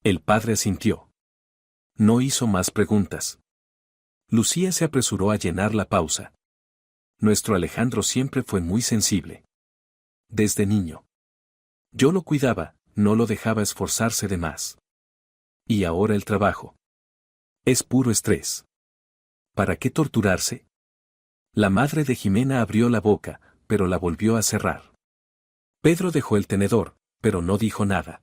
El padre asintió. No hizo más preguntas. Lucía se apresuró a llenar la pausa. Nuestro Alejandro siempre fue muy sensible. Desde niño. Yo lo cuidaba, no lo dejaba esforzarse de más. Y ahora el trabajo. Es puro estrés. ¿Para qué torturarse? La madre de Jimena abrió la boca, pero la volvió a cerrar. Pedro dejó el tenedor, pero no dijo nada.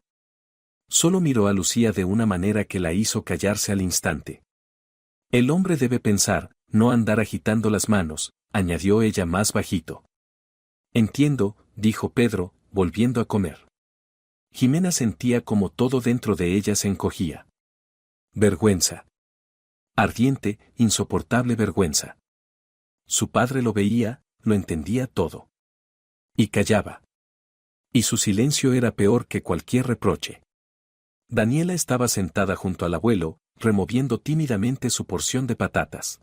Solo miró a Lucía de una manera que la hizo callarse al instante. El hombre debe pensar, no andar agitando las manos, añadió ella más bajito. Entiendo, dijo Pedro, volviendo a comer. Jimena sentía como todo dentro de ella se encogía. Vergüenza. Ardiente, insoportable vergüenza. Su padre lo veía, lo entendía todo. Y callaba. Y su silencio era peor que cualquier reproche. Daniela estaba sentada junto al abuelo, removiendo tímidamente su porción de patatas.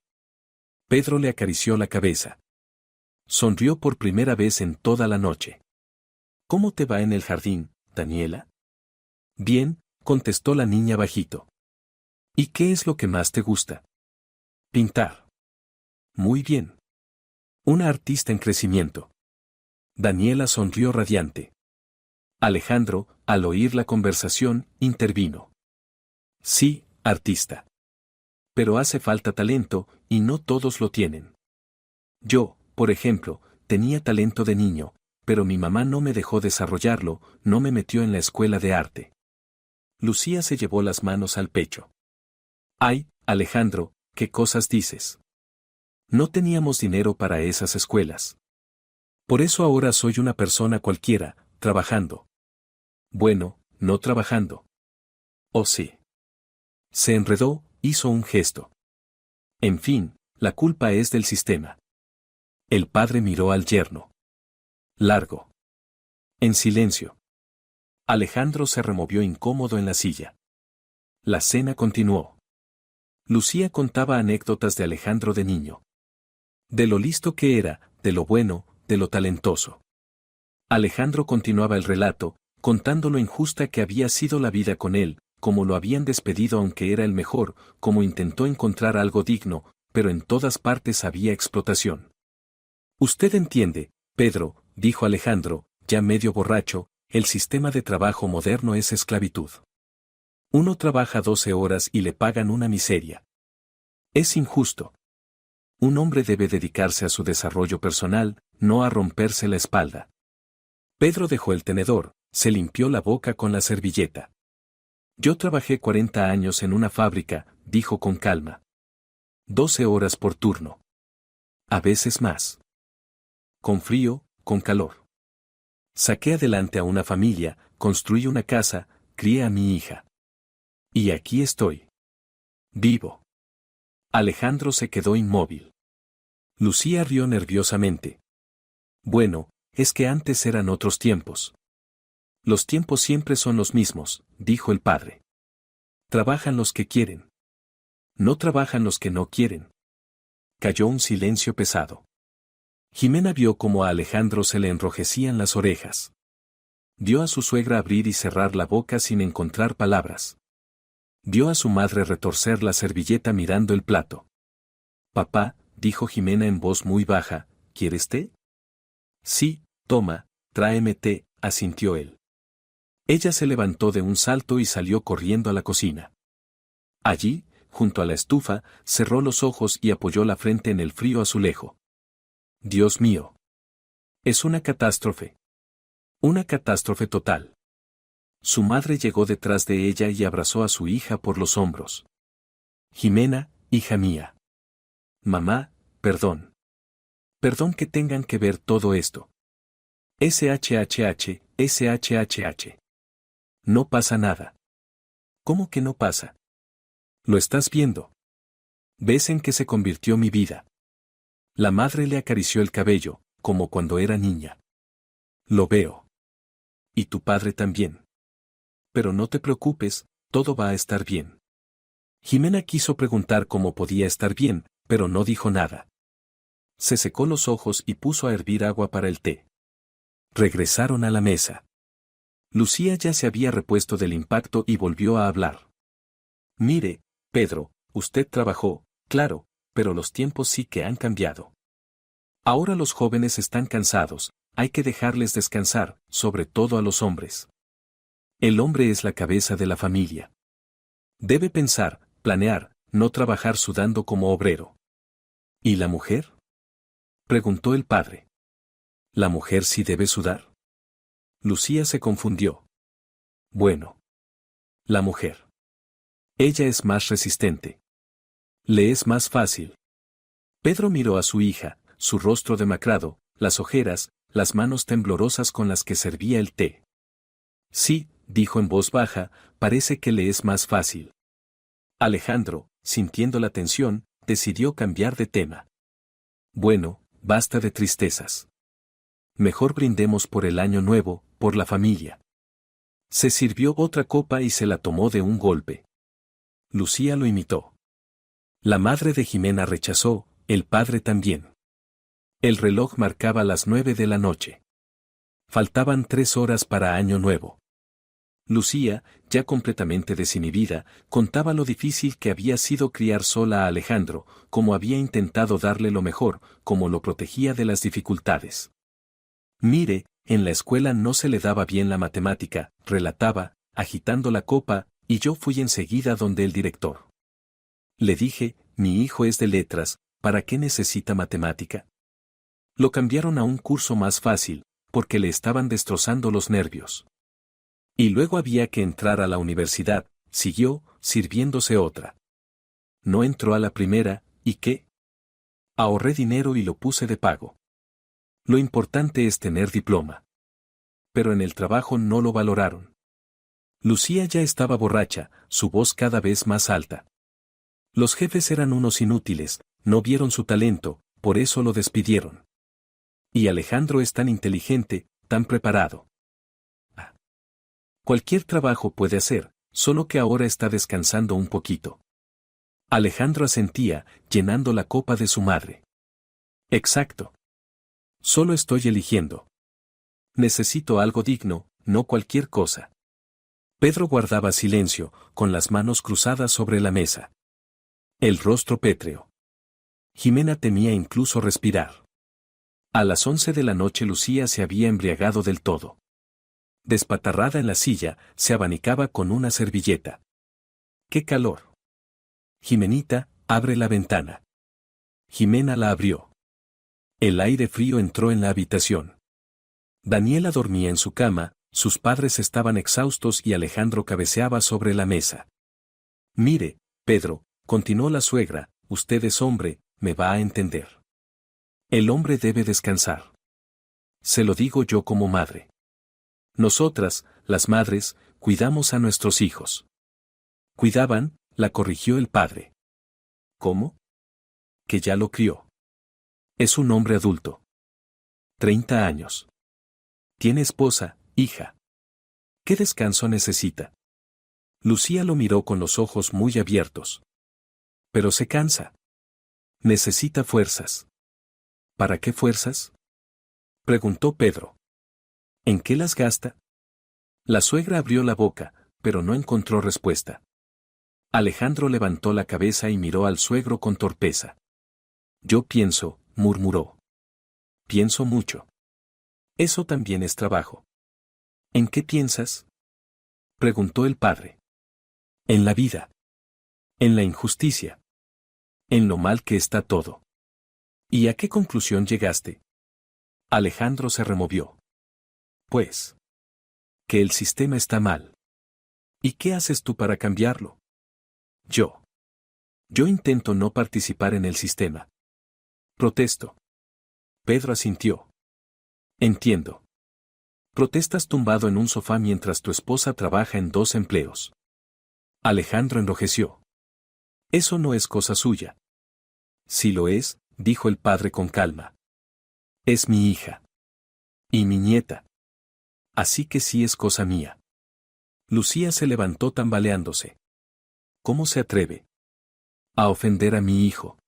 Pedro le acarició la cabeza. Sonrió por primera vez en toda la noche. ¿Cómo te va en el jardín, Daniela? Bien, contestó la niña bajito. ¿Y qué es lo que más te gusta? Pintar. Muy bien. Una artista en crecimiento. Daniela sonrió radiante. Alejandro, al oír la conversación, intervino. Sí, artista. Pero hace falta talento, y no todos lo tienen. Yo, por ejemplo, tenía talento de niño, pero mi mamá no me dejó desarrollarlo, no me metió en la escuela de arte. Lucía se llevó las manos al pecho. Ay, Alejandro, ¿qué cosas dices? No teníamos dinero para esas escuelas. Por eso ahora soy una persona cualquiera, trabajando. Bueno, no trabajando. Oh sí. Se enredó, hizo un gesto. En fin, la culpa es del sistema. El padre miró al yerno. Largo. En silencio. Alejandro se removió incómodo en la silla. La cena continuó. Lucía contaba anécdotas de Alejandro de niño. De lo listo que era, de lo bueno, de lo talentoso. Alejandro continuaba el relato, contando lo injusta que había sido la vida con él, cómo lo habían despedido aunque era el mejor, cómo intentó encontrar algo digno, pero en todas partes había explotación. Usted entiende, Pedro, dijo Alejandro, ya medio borracho, el sistema de trabajo moderno es esclavitud. Uno trabaja 12 horas y le pagan una miseria. Es injusto. Un hombre debe dedicarse a su desarrollo personal, no a romperse la espalda. Pedro dejó el tenedor, se limpió la boca con la servilleta. Yo trabajé 40 años en una fábrica, dijo con calma. 12 horas por turno. A veces más. Con frío, con calor. Saqué adelante a una familia, construí una casa, crié a mi hija. Y aquí estoy. Vivo. Alejandro se quedó inmóvil. Lucía rió nerviosamente. Bueno, es que antes eran otros tiempos. Los tiempos siempre son los mismos, dijo el padre. Trabajan los que quieren. No trabajan los que no quieren. Cayó un silencio pesado. Jimena vio cómo a Alejandro se le enrojecían las orejas. Vio a su suegra abrir y cerrar la boca sin encontrar palabras. Vio a su madre retorcer la servilleta mirando el plato. Papá, dijo Jimena en voz muy baja, ¿quieres té? Sí, toma, tráeme té, asintió él. Ella se levantó de un salto y salió corriendo a la cocina. Allí, junto a la estufa, cerró los ojos y apoyó la frente en el frío azulejo. Dios mío. Es una catástrofe. Una catástrofe total. Su madre llegó detrás de ella y abrazó a su hija por los hombros. Jimena, hija mía. Mamá, perdón. Perdón que tengan que ver todo esto. SHHH, SHHH. No pasa nada. ¿Cómo que no pasa? Lo estás viendo. ¿Ves en qué se convirtió mi vida? La madre le acarició el cabello, como cuando era niña. Lo veo. Y tu padre también. Pero no te preocupes, todo va a estar bien. Jimena quiso preguntar cómo podía estar bien, pero no dijo nada. Se secó los ojos y puso a hervir agua para el té. Regresaron a la mesa. Lucía ya se había repuesto del impacto y volvió a hablar. Mire, Pedro, usted trabajó, claro, pero los tiempos sí que han cambiado. Ahora los jóvenes están cansados, hay que dejarles descansar, sobre todo a los hombres. El hombre es la cabeza de la familia. Debe pensar, planear, no trabajar sudando como obrero. ¿Y la mujer? Preguntó el padre. ¿La mujer sí debe sudar? Lucía se confundió. Bueno. La mujer. Ella es más resistente. Le es más fácil. Pedro miró a su hija, su rostro demacrado, las ojeras, las manos temblorosas con las que servía el té. Sí, dijo en voz baja, parece que le es más fácil. Alejandro, sintiendo la tensión, decidió cambiar de tema. Bueno, basta de tristezas. Mejor brindemos por el año nuevo, por la familia. Se sirvió otra copa y se la tomó de un golpe. Lucía lo imitó. La madre de Jimena rechazó, el padre también. El reloj marcaba las 9 de la noche. Faltaban 3 horas para Año Nuevo. Lucía, ya completamente desinhibida, contaba lo difícil que había sido criar sola a Alejandro, cómo había intentado darle lo mejor, cómo lo protegía de las dificultades. Mire, en la escuela no se le daba bien la matemática, relataba, agitando la copa, y yo fui enseguida donde el director. Le dije, mi hijo es de letras, ¿para qué necesita matemática? Lo cambiaron a un curso más fácil, porque le estaban destrozando los nervios. Y luego había que entrar a la universidad, siguió, sirviéndose otra. No entró a la primera, ¿y qué? Ahorré dinero y lo puse de pago. Lo importante es tener diploma. Pero en el trabajo no lo valoraron. Lucía ya estaba borracha, su voz cada vez más alta. Los jefes eran unos inútiles, no vieron su talento, por eso lo despidieron. Y Alejandro es tan inteligente, tan preparado. Cualquier trabajo puede hacer, solo que ahora está descansando un poquito. Alejandro asentía, llenando la copa de su madre. Exacto. Solo estoy eligiendo. Necesito algo digno, no cualquier cosa. Pedro guardaba silencio, con las manos cruzadas sobre la mesa. El rostro pétreo. Jimena temía incluso respirar. A las 11 de la noche Lucía se había embriagado del todo. Despatarrada en la silla, se abanicaba con una servilleta. ¡Qué calor! Jimenita, abre la ventana. Jimena la abrió. El aire frío entró en la habitación. Daniela dormía en su cama, sus padres estaban exhaustos y Alejandro cabeceaba sobre la mesa. Mire, Pedro, continuó la suegra, usted es hombre, me va a entender. El hombre debe descansar. Se lo digo yo como madre. Nosotras, las madres, cuidamos a nuestros hijos. Cuidaban, la corrigió el padre. ¿Cómo? Que ya lo crió. Es un hombre adulto. 30 años. Tiene esposa, hija. ¿Qué descanso necesita? Lucía lo miró con los ojos muy abiertos. Pero se cansa. Necesita fuerzas. ¿Para qué fuerzas? Preguntó Pedro. ¿En qué las gasta? La suegra abrió la boca, pero no encontró respuesta. Alejandro levantó la cabeza y miró al suegro con torpeza. Yo pienso, murmuró. Pienso mucho. Eso también es trabajo. ¿En qué piensas? Preguntó el padre. En la vida. En la injusticia. En lo mal que está todo. ¿Y a qué conclusión llegaste? Alejandro se removió. Pues. Que el sistema está mal. ¿Y qué haces tú para cambiarlo? Yo. Yo intento no participar en el sistema. Protesto. Pedro asintió. Entiendo. Protestas tumbado en un sofá mientras tu esposa trabaja en 2 empleos. Alejandro enrojeció. Eso no es cosa suya. Si lo es, dijo el padre con calma. Es mi hija. Y mi nieta. Así que sí es cosa mía. Lucía se levantó tambaleándose. ¿Cómo se atreve? A ofender a mi hijo.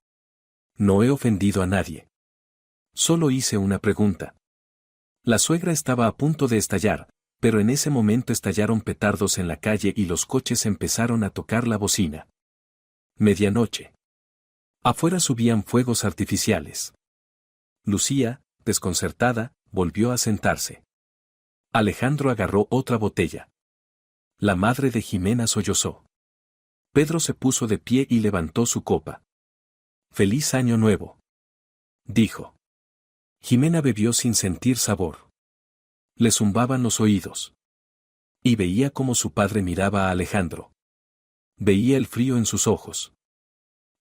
No he ofendido a nadie. Solo hice una pregunta. La suegra estaba a punto de estallar, pero en ese momento estallaron petardos en la calle y los coches empezaron a tocar la bocina. Medianoche. Afuera subían fuegos artificiales. Lucía, desconcertada, volvió a sentarse. Alejandro agarró otra botella. La madre de Jimena sollozó. Pedro se puso de pie y levantó su copa. Feliz año nuevo, dijo. Jimena bebió sin sentir sabor. Le zumbaban los oídos. Y veía cómo su padre miraba a Alejandro. Veía el frío en sus ojos.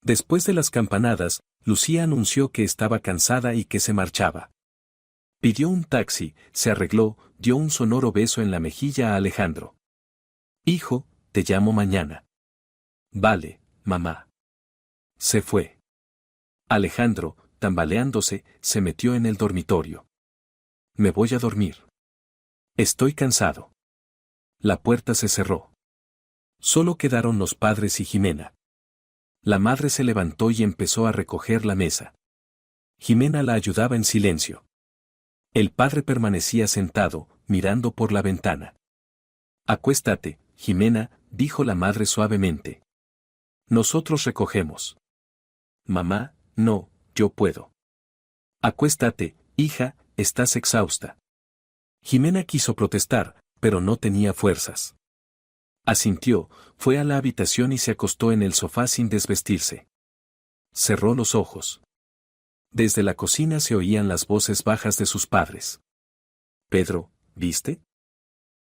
Después de las campanadas, Lucía anunció que estaba cansada y que se marchaba. Pidió un taxi, se arregló, dio un sonoro beso en la mejilla a Alejandro. Hijo, te llamo mañana. Vale, mamá. Se fue. Alejandro, tambaleándose, se metió en el dormitorio. Me voy a dormir. Estoy cansado. La puerta se cerró. Solo quedaron los padres y Jimena. La madre se levantó y empezó a recoger la mesa. Jimena la ayudaba en silencio. El padre permanecía sentado, mirando por la ventana. Acuéstate, Jimena, dijo la madre suavemente. Nosotros recogemos. Mamá, no, yo puedo. Acuéstate, hija, estás exhausta. Jimena quiso protestar, pero no tenía fuerzas. Asintió, fue a la habitación y se acostó en el sofá sin desvestirse. Cerró los ojos. Desde la cocina se oían las voces bajas de sus padres. Pedro, ¿viste?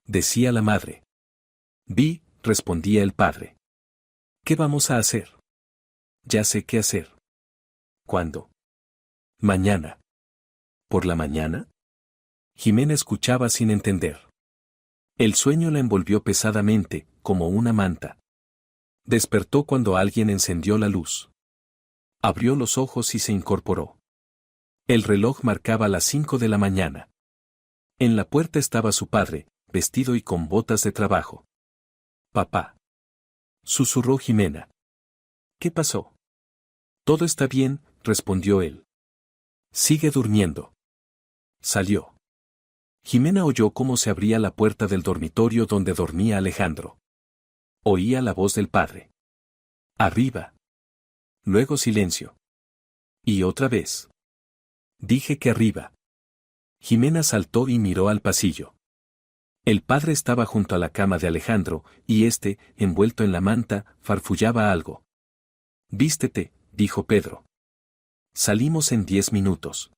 Decía la madre. Vi, respondía el padre. ¿Qué vamos a hacer? Ya sé qué hacer. ¿Cuándo? Mañana. ¿Por la mañana? Jimena escuchaba sin entender. El sueño la envolvió pesadamente, como una manta. Despertó cuando alguien encendió la luz. Abrió los ojos y se incorporó. El reloj marcaba las 5 de la mañana. En la puerta estaba su padre, vestido y con botas de trabajo. Papá. Susurró Jimena. ¿Qué pasó? Todo está bien, respondió él. Sigue durmiendo. Salió. Jimena oyó cómo se abría la puerta del dormitorio donde dormía Alejandro. Oía la voz del padre. Arriba. Luego silencio. Y otra vez. Dije que arriba. Jimena saltó y miró al pasillo. El padre estaba junto a la cama de Alejandro, y éste, envuelto en la manta, farfullaba algo. Vístete, dijo Pedro. Salimos en 10 minutos.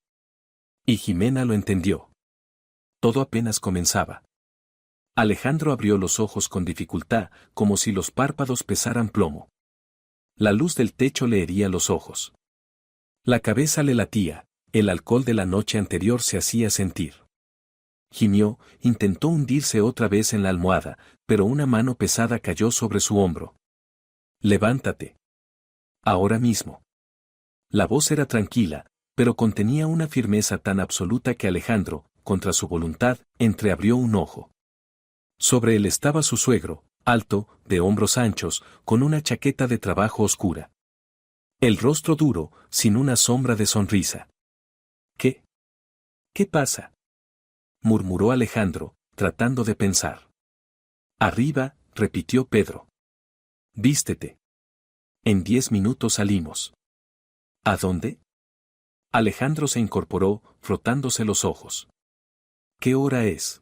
Y Jimena lo entendió. Todo apenas comenzaba. Alejandro abrió los ojos con dificultad, como si los párpados pesaran plomo. La luz del techo le hería los ojos. La cabeza le latía, el alcohol de la noche anterior se hacía sentir. Gimió, intentó hundirse otra vez en la almohada, pero una mano pesada cayó sobre su hombro. Levántate. Ahora mismo. La voz era tranquila, pero contenía una firmeza tan absoluta que Alejandro, contra su voluntad, entreabrió un ojo. Sobre él estaba su suegro, alto, de hombros anchos, con una chaqueta de trabajo oscura. El rostro duro, sin una sombra de sonrisa. ¿Qué? ¿Qué pasa?, murmuró Alejandro, tratando de pensar. Arriba, repitió Pedro. Vístete. En 10 minutos salimos. ¿A dónde? Alejandro se incorporó, frotándose los ojos. ¿Qué hora es?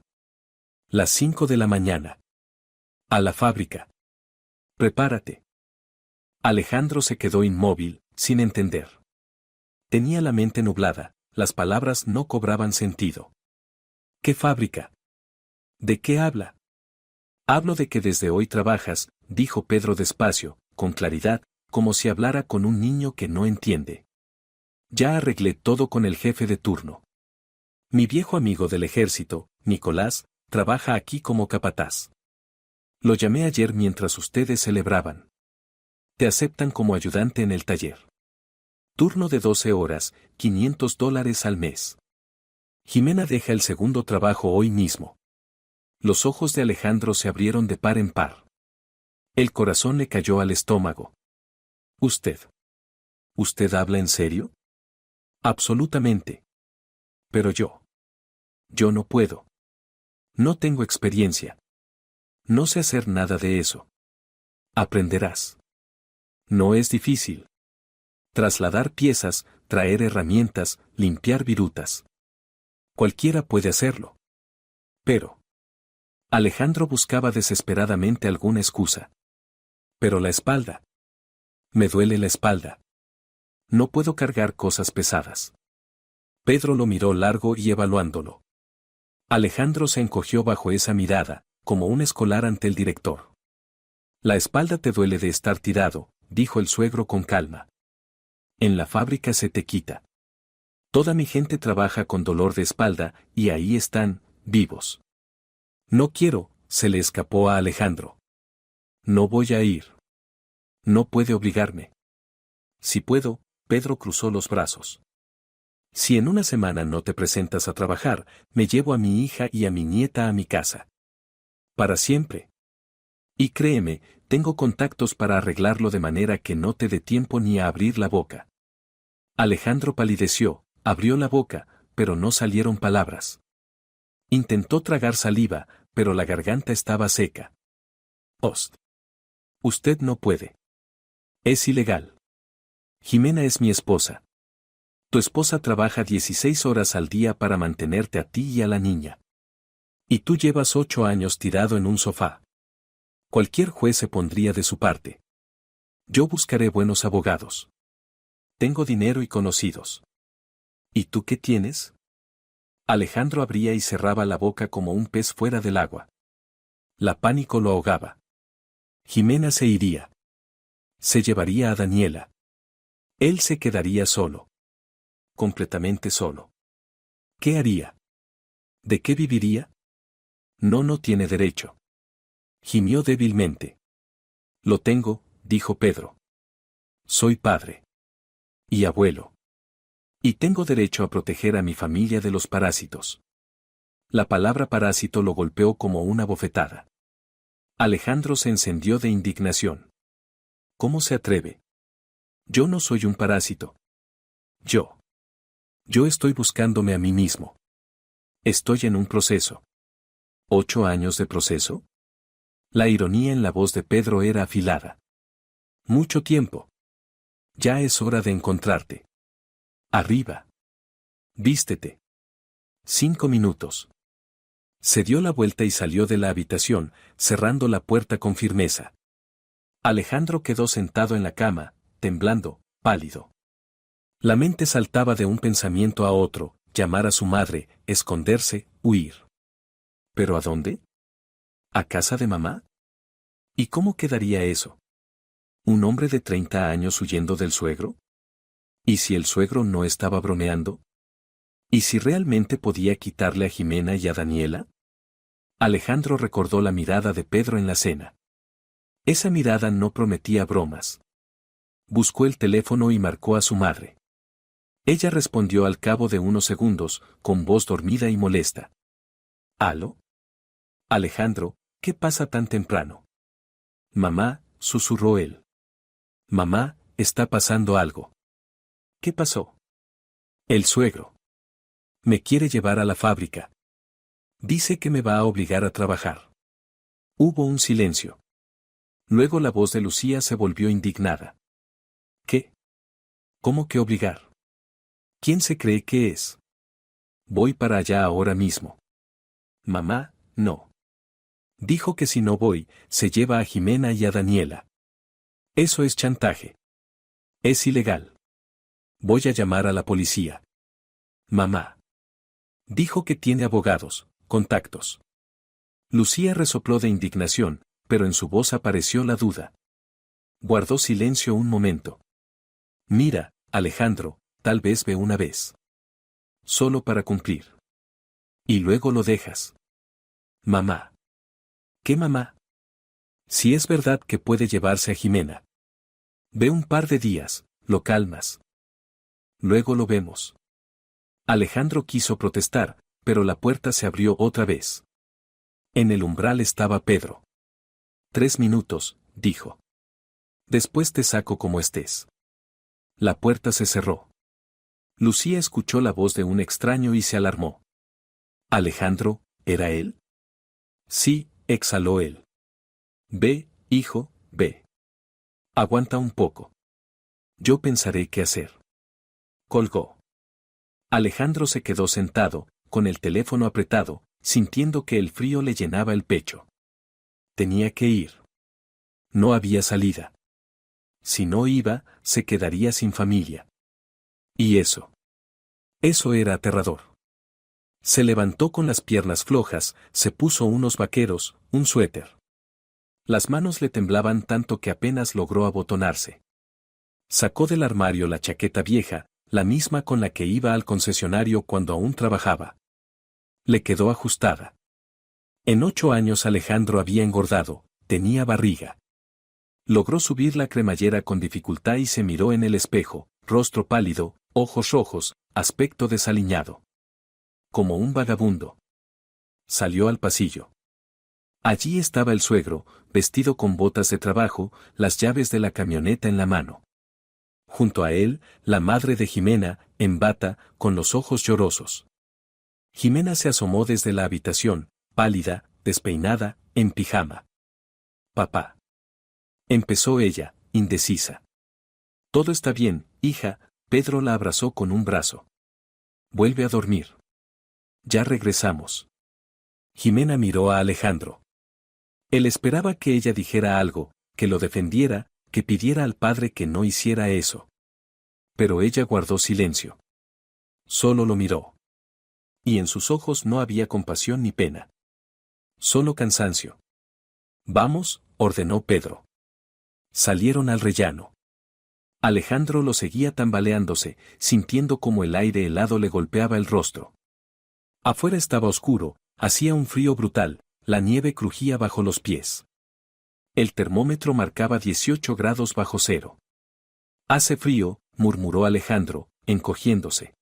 Las 5 de la mañana. A la fábrica. Prepárate. Alejandro se quedó inmóvil, sin entender. Tenía la mente nublada, las palabras no cobraban sentido. ¿Qué fábrica? ¿De qué habla? Hablo de que desde hoy trabajas, dijo Pedro despacio, con claridad, como si hablara con un niño que no entiende. Ya arreglé todo con el jefe de turno. Mi viejo amigo del ejército, Nicolás, trabaja aquí como capataz. Lo llamé ayer mientras ustedes celebraban. Te aceptan como ayudante en el taller. Turno de 12 horas, $500 al mes. Jimena deja el segundo trabajo hoy mismo. Los ojos de Alejandro se abrieron de par en par. El corazón le cayó al estómago. ¿Usted habla en serio? Absolutamente. Pero yo no puedo. No tengo experiencia. No sé hacer nada de eso. Aprenderás. No es difícil. Trasladar piezas, traer herramientas, limpiar virutas. Cualquiera puede hacerlo. Pero Alejandro buscaba desesperadamente alguna excusa. Pero la espalda. Me duele la espalda. No puedo cargar cosas pesadas. Pedro lo miró largo y evaluándolo. Alejandro se encogió bajo esa mirada, como un escolar ante el director. La espalda te duele de estar tirado, dijo el suegro con calma. En la fábrica se te quita. Toda mi gente trabaja con dolor de espalda, y ahí están, vivos. No quiero, se le escapó a Alejandro. No voy a ir. No puede obligarme. Si puedo, Pedro cruzó los brazos. Si en una semana no te presentas a trabajar, me llevo a mi hija y a mi nieta a mi casa. Para siempre. Y créeme, tengo contactos para arreglarlo de manera que no te dé tiempo ni a abrir la boca. Alejandro palideció, abrió la boca, pero no salieron palabras. Intentó tragar saliva, pero la garganta estaba seca. Host. Usted no puede. Es ilegal. Jimena es mi esposa. Tu esposa trabaja 16 horas al día para mantenerte a ti y a la niña. Y tú llevas 8 años tirado en un sofá. Cualquier juez se pondría de su parte. Yo buscaré buenos abogados. Tengo dinero y conocidos. ¿Y tú qué tienes? Alejandro abría y cerraba la boca como un pez fuera del agua. La pánico lo ahogaba. Jimena se iría. Se llevaría a Daniela. Él se quedaría solo. Completamente solo. ¿Qué haría? ¿De qué viviría? No tiene derecho. Gimió débilmente. Lo tengo, dijo Pedro. Soy padre. Y abuelo. Y tengo derecho a proteger a mi familia de los parásitos. La palabra parásito lo golpeó como una bofetada. Alejandro se encendió de indignación. ¿Cómo se atreve? Yo no soy un parásito. Yo estoy buscándome a mí mismo. Estoy en un proceso. ¿8 años de proceso? La ironía en la voz de Pedro era afilada. Mucho tiempo. Ya es hora de encontrarte. Arriba. Vístete. 5 minutos. Se dio la vuelta y salió de la habitación, cerrando la puerta con firmeza. Alejandro quedó sentado en la cama, temblando, pálido. La mente saltaba de un pensamiento a otro, llamar a su madre, esconderse, huir. ¿Pero a dónde? ¿A casa de mamá? ¿Y cómo quedaría eso? ¿Un hombre de 30 años huyendo del suegro? ¿Y si el suegro no estaba bromeando? ¿Y si realmente podía quitarle a Jimena y a Daniela? Alejandro recordó la mirada de Pedro en la cena. Esa mirada no prometía bromas. Buscó el teléfono y marcó a su madre. Ella respondió al cabo de unos segundos, con voz dormida y molesta. ¿Aló? Alejandro, ¿qué pasa tan temprano? Mamá, susurró él. Mamá, está pasando algo. ¿Qué pasó? El suegro. Me quiere llevar a la fábrica. Dice que me va a obligar a trabajar. Hubo un silencio. Luego la voz de Lucía se volvió indignada. ¿Qué? ¿Cómo que obligar? ¿Quién se cree que es? Voy para allá ahora mismo. Mamá, no. Dijo que si no voy, se lleva a Jimena y a Daniela. Eso es chantaje. Es ilegal. Voy a llamar a la policía. Mamá. Dijo que tiene abogados, contactos. Lucía resopló de indignación, pero en su voz apareció la duda. Guardó silencio un momento. Mira, Alejandro, tal vez ve una vez. Solo para cumplir. Y luego lo dejas. Mamá. ¿Qué mamá? Si es verdad que puede llevarse a Jimena. Ve un par de días, lo calmas. Luego lo vemos. Alejandro quiso protestar, pero la puerta se abrió otra vez. En el umbral estaba Pedro. 3 minutos, dijo. Después te saco como estés. La puerta se cerró. Lucía escuchó la voz de un extraño y se alarmó. ¿Alejandro, era él? Sí, exhaló él. Ve, hijo, ve. Aguanta un poco. Yo pensaré qué hacer. Colgó. Alejandro se quedó sentado, con el teléfono apretado, sintiendo que el frío le llenaba el pecho. Tenía que ir. No había salida. Si no iba, se quedaría sin familia. Y eso. Eso era aterrador. Se levantó con las piernas flojas, se puso unos vaqueros, un suéter. Las manos le temblaban tanto que apenas logró abotonarse. Sacó del armario la chaqueta vieja, la misma con la que iba al concesionario cuando aún trabajaba. Le quedó ajustada. En 8 años Alejandro había engordado, tenía barriga. Logró subir la cremallera con dificultad y se miró en el espejo, rostro pálido, ojos rojos, aspecto desaliñado. Como un vagabundo. Salió al pasillo. Allí estaba el suegro, vestido con botas de trabajo, las llaves de la camioneta en la mano. Junto a él, la madre de Jimena, en bata, con los ojos llorosos. Jimena se asomó desde la habitación, pálida, despeinada, en pijama. Papá. Empezó ella, indecisa. Todo está bien, hija, Pedro la abrazó con un brazo. Vuelve a dormir. Ya regresamos. Jimena miró a Alejandro. Él esperaba que ella dijera algo, que lo defendiera, que pidiera al padre que no hiciera eso. Pero ella guardó silencio. Solo lo miró. Y en sus ojos no había compasión ni pena. Solo cansancio. Vamos, ordenó Pedro. Salieron al rellano. Alejandro lo seguía tambaleándose, sintiendo como el aire helado le golpeaba el rostro. Afuera estaba oscuro, hacía un frío brutal, la nieve crujía bajo los pies. El termómetro marcaba 18 grados bajo cero. Hace frío, murmuró Alejandro, encogiéndose.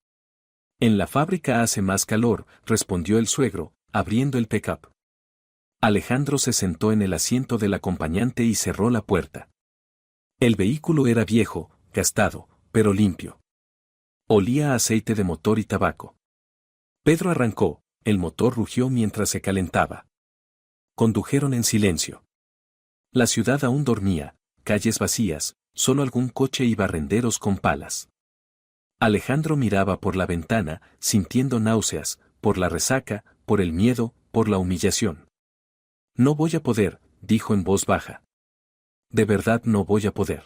En la fábrica hace más calor, respondió el suegro, abriendo el pick-up. Alejandro se sentó en el asiento del acompañante y cerró la puerta. El vehículo era viejo, gastado, pero limpio. Olía a aceite de motor y tabaco. Pedro arrancó, el motor rugió mientras se calentaba. Condujeron en silencio. La ciudad aún dormía, calles vacías, solo algún coche y barrenderos con palas. Alejandro miraba por la ventana, sintiendo náuseas, por la resaca, por el miedo, por la humillación. No voy a poder, dijo en voz baja. De verdad no voy a poder.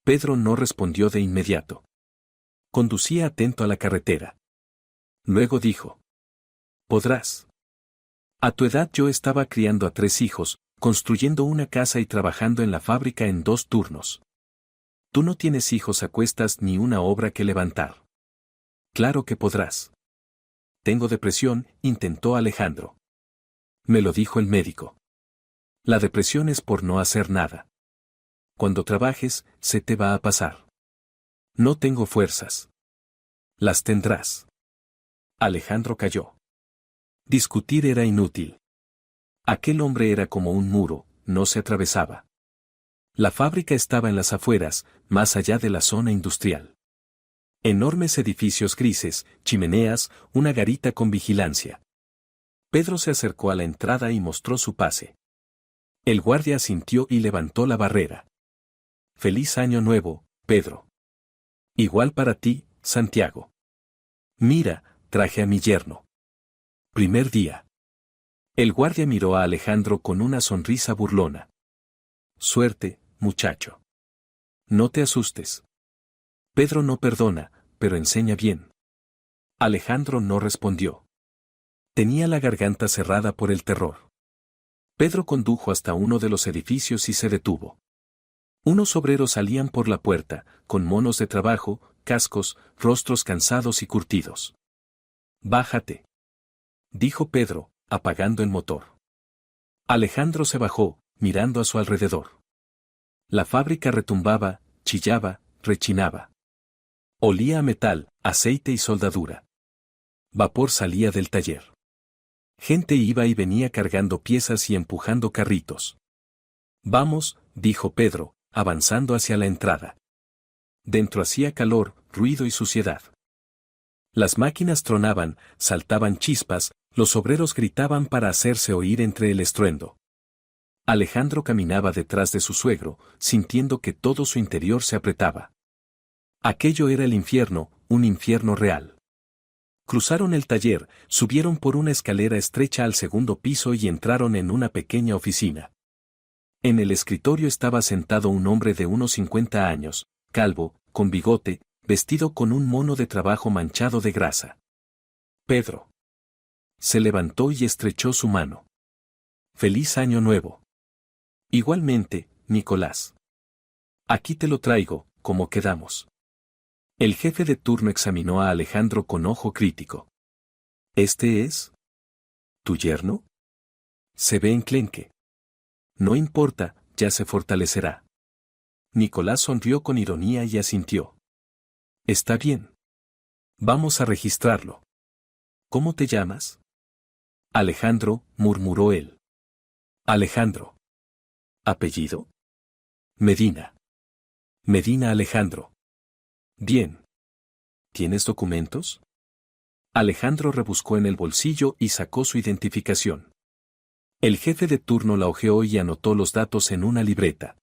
Pedro no respondió de inmediato. Conducía atento a la carretera. Luego dijo: podrás. A tu edad yo estaba criando a 3 hijos, construyendo una casa y trabajando en la fábrica en 2 turnos. Tú no tienes hijos a cuestas ni una obra que levantar. Claro que podrás. Tengo depresión, intentó Alejandro. Me lo dijo el médico. La depresión es por no hacer nada. Cuando trabajes, se te va a pasar. No tengo fuerzas. Las tendrás. Alejandro calló. Discutir era inútil. Aquel hombre era como un muro, no se atravesaba. La fábrica estaba en las afueras, más allá de la zona industrial. Enormes edificios grises, chimeneas, una garita con vigilancia. Pedro se acercó a la entrada y mostró su pase. El guardia asintió y levantó la barrera. Feliz año nuevo, Pedro. Igual para ti, Santiago. Mira, traje a mi yerno. Primer día. El guardia miró a Alejandro con una sonrisa burlona. Suerte, muchacho. No te asustes. Pedro no perdona, pero enseña bien. Alejandro no respondió. Tenía la garganta cerrada por el terror. Pedro condujo hasta uno de los edificios y se detuvo. Unos obreros salían por la puerta, con monos de trabajo, cascos, rostros cansados y curtidos. Bájate, dijo Pedro, apagando el motor. Alejandro se bajó, mirando a su alrededor. La fábrica retumbaba, chillaba, rechinaba. Olía a metal, aceite y soldadura. Vapor salía del taller. Gente iba y venía cargando piezas y empujando carritos. Vamos, dijo Pedro, avanzando hacia la entrada. Dentro hacía calor, ruido y suciedad. Las máquinas tronaban, saltaban chispas, los obreros gritaban para hacerse oír entre el estruendo. Alejandro caminaba detrás de su suegro, sintiendo que todo su interior se apretaba. Aquello era el infierno, un infierno real. Cruzaron el taller, subieron por una escalera estrecha al segundo piso y entraron en una pequeña oficina. En el escritorio estaba sentado un hombre de unos 50 años, calvo, con bigote, vestido con un mono de trabajo manchado de grasa. Pedro. Se levantó y estrechó su mano. Feliz año nuevo. Igualmente, Nicolás. Aquí te lo traigo, como quedamos. El jefe de turno examinó a Alejandro con ojo crítico. ¿Este es? ¿Tu yerno? Se ve enclenque. No importa, ya se fortalecerá. Nicolás sonrió con ironía y asintió. Está bien. Vamos a registrarlo. ¿Cómo te llamas? Alejandro, murmuró él. Alejandro. ¿Apellido? Medina. Medina Alejandro. Bien. ¿Tienes documentos? Alejandro rebuscó en el bolsillo y sacó su identificación. El jefe de turno la hojeó y anotó los datos en una libreta.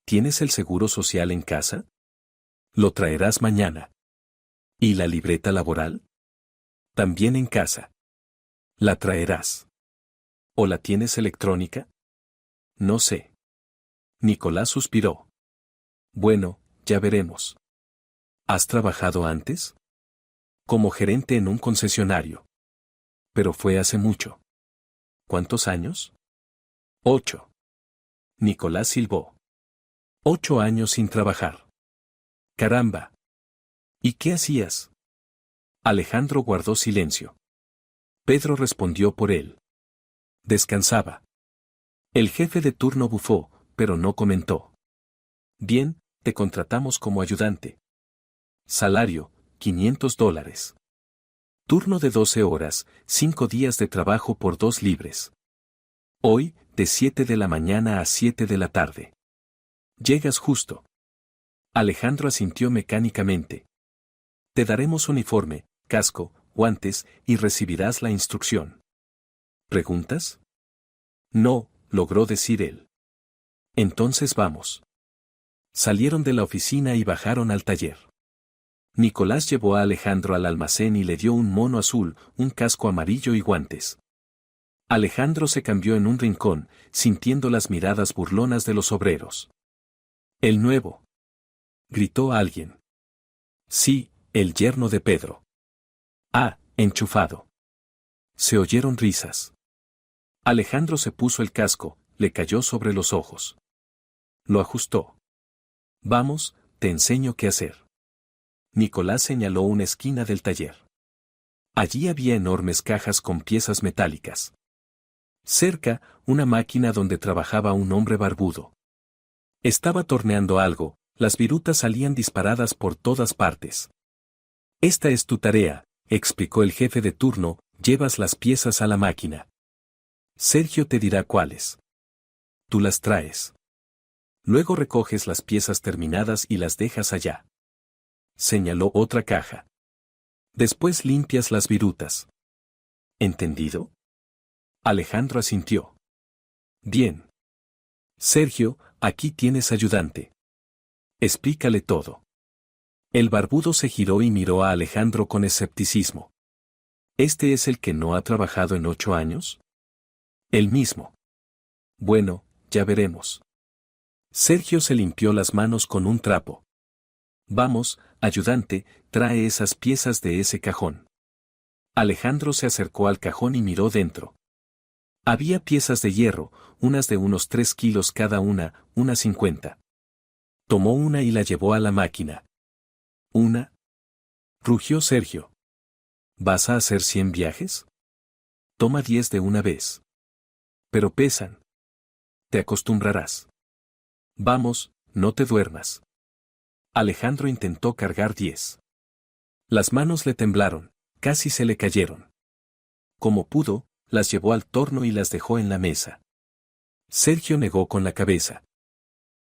¿Tienes el seguro social en casa? Lo traerás mañana. ¿Y la libreta laboral? También en casa. La traerás. ¿O la tienes electrónica? No sé. Nicolás suspiró. Bueno, ya veremos. ¿Has trabajado antes? Como gerente en un concesionario. Pero fue hace mucho. ¿Cuántos años? 8. Nicolás silbó. 8 años sin trabajar. Caramba. ¿Y qué hacías? Alejandro guardó silencio. Pedro respondió por él. Descansaba. El jefe de turno bufó, pero no comentó. Bien, te contratamos como ayudante. Salario, $500. Turno de 12 horas, 5 días de trabajo por 2 libres. Hoy, de 7 de la mañana a 7 de la tarde. Llegas justo. Alejandro asintió mecánicamente. Te daremos uniforme, casco, guantes, y recibirás la instrucción. ¿Preguntas? No, logró decir él. Entonces vamos. Salieron de la oficina y bajaron al taller. Nicolás llevó a Alejandro al almacén y le dio un mono azul, un casco amarillo y guantes. Alejandro se cambió en un rincón, sintiendo las miradas burlonas de los obreros. «El nuevo», gritó alguien. «Sí, el yerno de Pedro». «Ah, enchufado». Se oyeron risas. Alejandro se puso el casco, le cayó sobre los ojos. Lo ajustó. «Vamos, te enseño qué hacer». Nicolás señaló una esquina del taller. Allí había enormes cajas con piezas metálicas. Cerca, una máquina donde trabajaba un hombre barbudo. Estaba torneando algo, las virutas salían disparadas por todas partes. «Esta es tu tarea», explicó el jefe de turno, «llevas las piezas a la máquina. Sergio te dirá cuáles. Tú las traes. Luego recoges las piezas terminadas y las dejas allá». Señaló otra caja. «Después limpias las virutas». ¿Entendido? Alejandro asintió. «Bien. Sergio, aquí tienes ayudante. Explícale todo». El barbudo se giró y miró a Alejandro con escepticismo. «¿Este es el que no ha trabajado en 8 años?» «El mismo». «Bueno, ya veremos». Sergio se limpió las manos con un trapo. «Vamos, ayudante, trae esas piezas de ese cajón». Alejandro se acercó al cajón y miró dentro. Había piezas de hierro, unas de unos 3 kilos cada una, unas 50. Tomó una y la llevó a la máquina. «¿Una?», rugió Sergio. «¿Vas a hacer 100 viajes? Toma 10 de una vez». «Pero pesan». «Te acostumbrarás». «Vamos, no te duermas». Alejandro intentó cargar 10. Las manos le temblaron, casi se le cayeron. Como pudo, las llevó al torno y las dejó en la mesa. Sergio negó con la cabeza.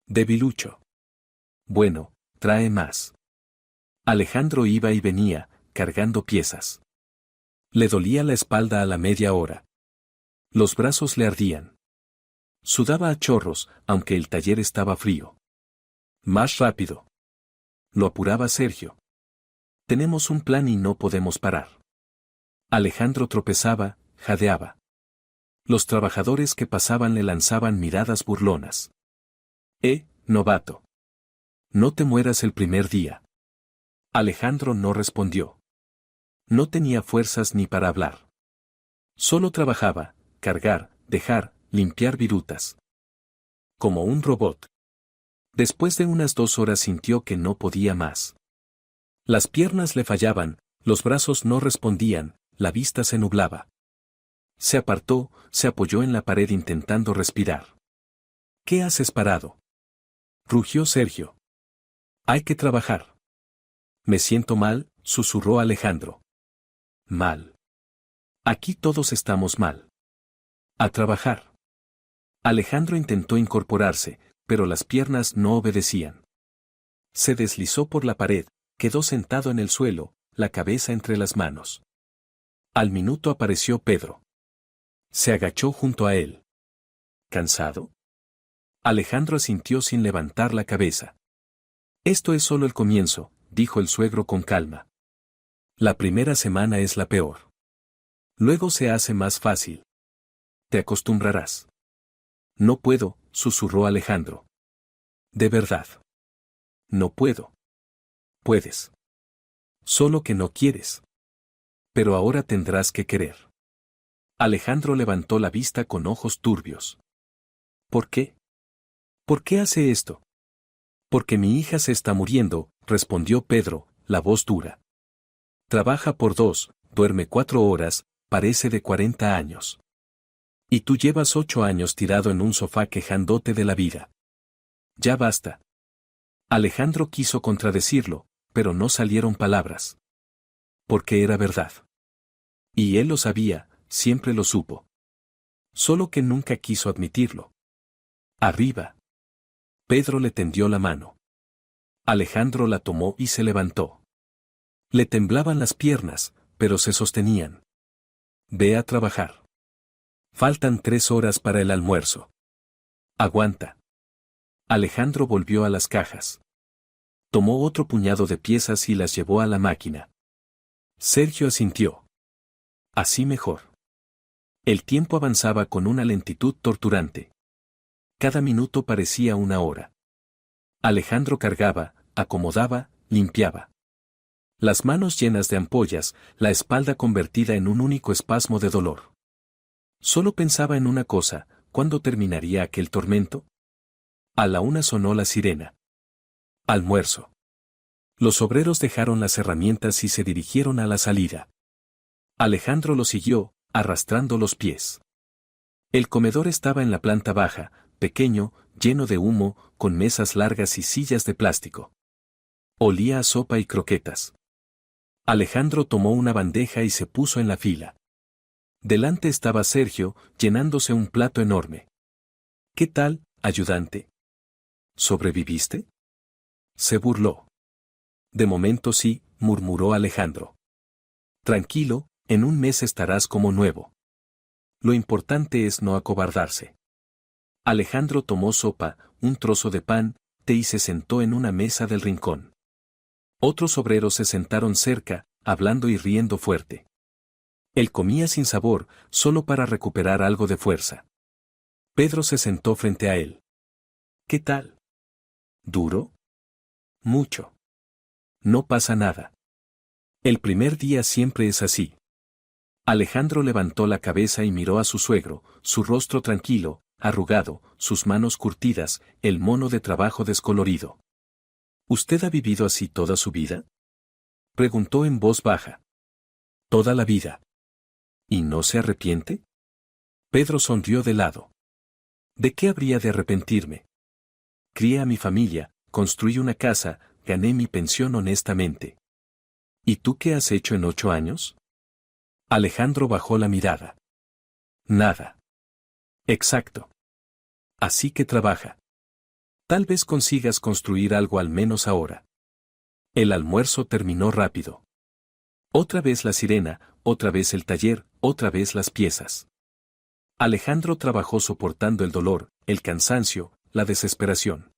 «Debilucho». «Bueno, trae más». Alejandro iba y venía, cargando piezas. Le dolía la espalda a la media hora. Los brazos le ardían. Sudaba a chorros, aunque el taller estaba frío. «Más rápido». Lo apuraba Sergio. «Tenemos un plan y no podemos parar». Alejandro tropezaba, jadeaba. Los trabajadores que pasaban le lanzaban miradas burlonas. Novato. No te mueras el primer día». Alejandro no respondió. No tenía fuerzas ni para hablar. Solo trabajaba, cargar, dejar, limpiar virutas. Como un robot. Después de unas 2 horas sintió que no podía más. Las piernas le fallaban, los brazos no respondían, la vista se nublaba. Se apartó, se apoyó en la pared intentando respirar. «¿Qué haces parado?», rugió Sergio. «Hay que trabajar». «Me siento mal», susurró Alejandro. «Mal. Aquí todos estamos mal. A trabajar». Alejandro intentó incorporarse, pero las piernas no obedecían. Se deslizó por la pared, quedó sentado en el suelo, la cabeza entre las manos. Al minuto apareció Pedro. Se agachó junto a él. «¿Cansado?». Alejandro asintió sin levantar la cabeza. «Esto es solo el comienzo», dijo el suegro con calma. «La primera semana es la peor. Luego se hace más fácil. Te acostumbrarás». «No puedo», susurró Alejandro. «De verdad». «No puedo». «Puedes. Solo que no quieres. Pero ahora tendrás que querer». Alejandro levantó la vista con ojos turbios. «¿Por qué? ¿Por qué hace esto?». «Porque mi hija se está muriendo», respondió Pedro, la voz dura. «Trabaja por 2, duerme 4 horas, parece de 40 años. Y tú llevas 8 años tirado en un sofá quejándote de la vida. Ya basta». Alejandro quiso contradecirlo, pero no salieron palabras. Porque era verdad. Y él lo sabía, siempre lo supo. Solo que nunca quiso admitirlo. «Arriba». Pedro le tendió la mano. Alejandro la tomó y se levantó. Le temblaban las piernas, pero se sostenían. «Ve a trabajar. Faltan 3 horas para el almuerzo. Aguanta». Alejandro volvió a las cajas. Tomó otro puñado de piezas y las llevó a la máquina. Sergio asintió. «Así mejor». El tiempo avanzaba con una lentitud torturante. Cada minuto parecía una hora. Alejandro cargaba, acomodaba, limpiaba. Las manos llenas de ampollas, la espalda convertida en un único espasmo de dolor. Solo pensaba en una cosa: ¿cuándo terminaría aquel tormento? A la 1 sonó la sirena. Almuerzo. Los obreros dejaron las herramientas y se dirigieron a la salida. Alejandro lo siguió, arrastrando los pies. El comedor estaba en la planta baja, pequeño, lleno de humo, con mesas largas y sillas de plástico. Olía a sopa y croquetas. Alejandro tomó una bandeja y se puso en la fila. Delante estaba Sergio, llenándose un plato enorme. ¿Qué tal, ayudante? ¿Sobreviviste? Se burló. De momento sí, murmuró Alejandro. Tranquilo, en un mes estarás como nuevo. Lo importante es no acobardarse. Alejandro tomó sopa, un trozo de pan, té y se sentó en una mesa del rincón. Otros obreros se sentaron cerca, hablando y riendo fuerte. Él comía sin sabor, solo para recuperar algo de fuerza. Pedro se sentó frente a él. ¿Qué tal? ¿Duro? Mucho. No pasa nada. El primer día siempre es así. Alejandro levantó la cabeza y miró a su suegro, su rostro tranquilo, arrugado, sus manos curtidas, el mono de trabajo descolorido. ¿Usted ha vivido así toda su vida? Preguntó en voz baja. Toda la vida. ¿Y no se arrepiente? Pedro sonrió de lado. ¿De qué habría de arrepentirme? Crié a mi familia, construí una casa, gané mi pensión honestamente. ¿Y tú qué has hecho en 8 años? Alejandro bajó la mirada. Nada. Exacto. Así que trabaja. Tal vez consigas construir algo al menos ahora. El almuerzo terminó rápido. Otra vez la sirena, otra vez el taller, otra vez las piezas. Alejandro trabajó soportando el dolor, el cansancio, la desesperación.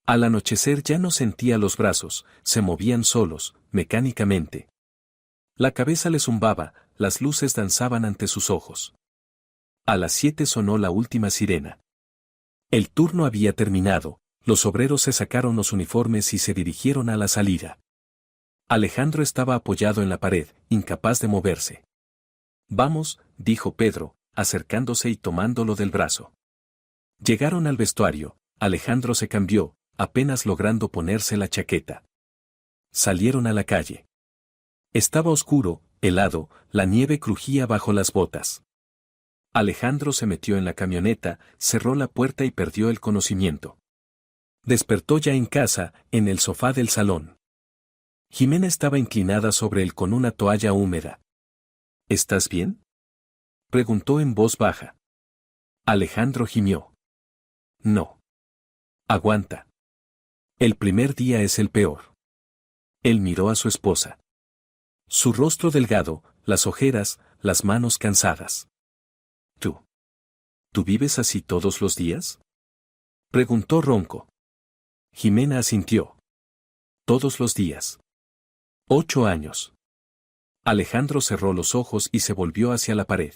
Al anochecer ya no sentía los brazos, se movían solos, mecánicamente. La cabeza le zumbaba, las luces danzaban ante sus ojos. A las 7 sonó la última sirena. El turno había terminado, los obreros se sacaron los uniformes y se dirigieron a la salida. Alejandro estaba apoyado en la pared, incapaz de moverse. Vamos, dijo Pedro, acercándose y tomándolo del brazo. Llegaron al vestuario, Alejandro se cambió, apenas logrando ponerse la chaqueta. Salieron a la calle. Estaba oscuro, helado, la nieve crujía bajo las botas. Alejandro se metió en la camioneta, cerró la puerta y perdió el conocimiento. Despertó ya en casa, en el sofá del salón. Jimena estaba inclinada sobre él con una toalla húmeda. ¿Estás bien?, preguntó en voz baja. Alejandro gimió. No. Aguanta. El primer día es el peor. Él miró a su esposa. Su rostro delgado, las ojeras, las manos cansadas. ¿Tú vives así todos los días?, preguntó ronco. Jimena asintió. Todos los días. 8 años. Alejandro cerró los ojos y se volvió hacia la pared.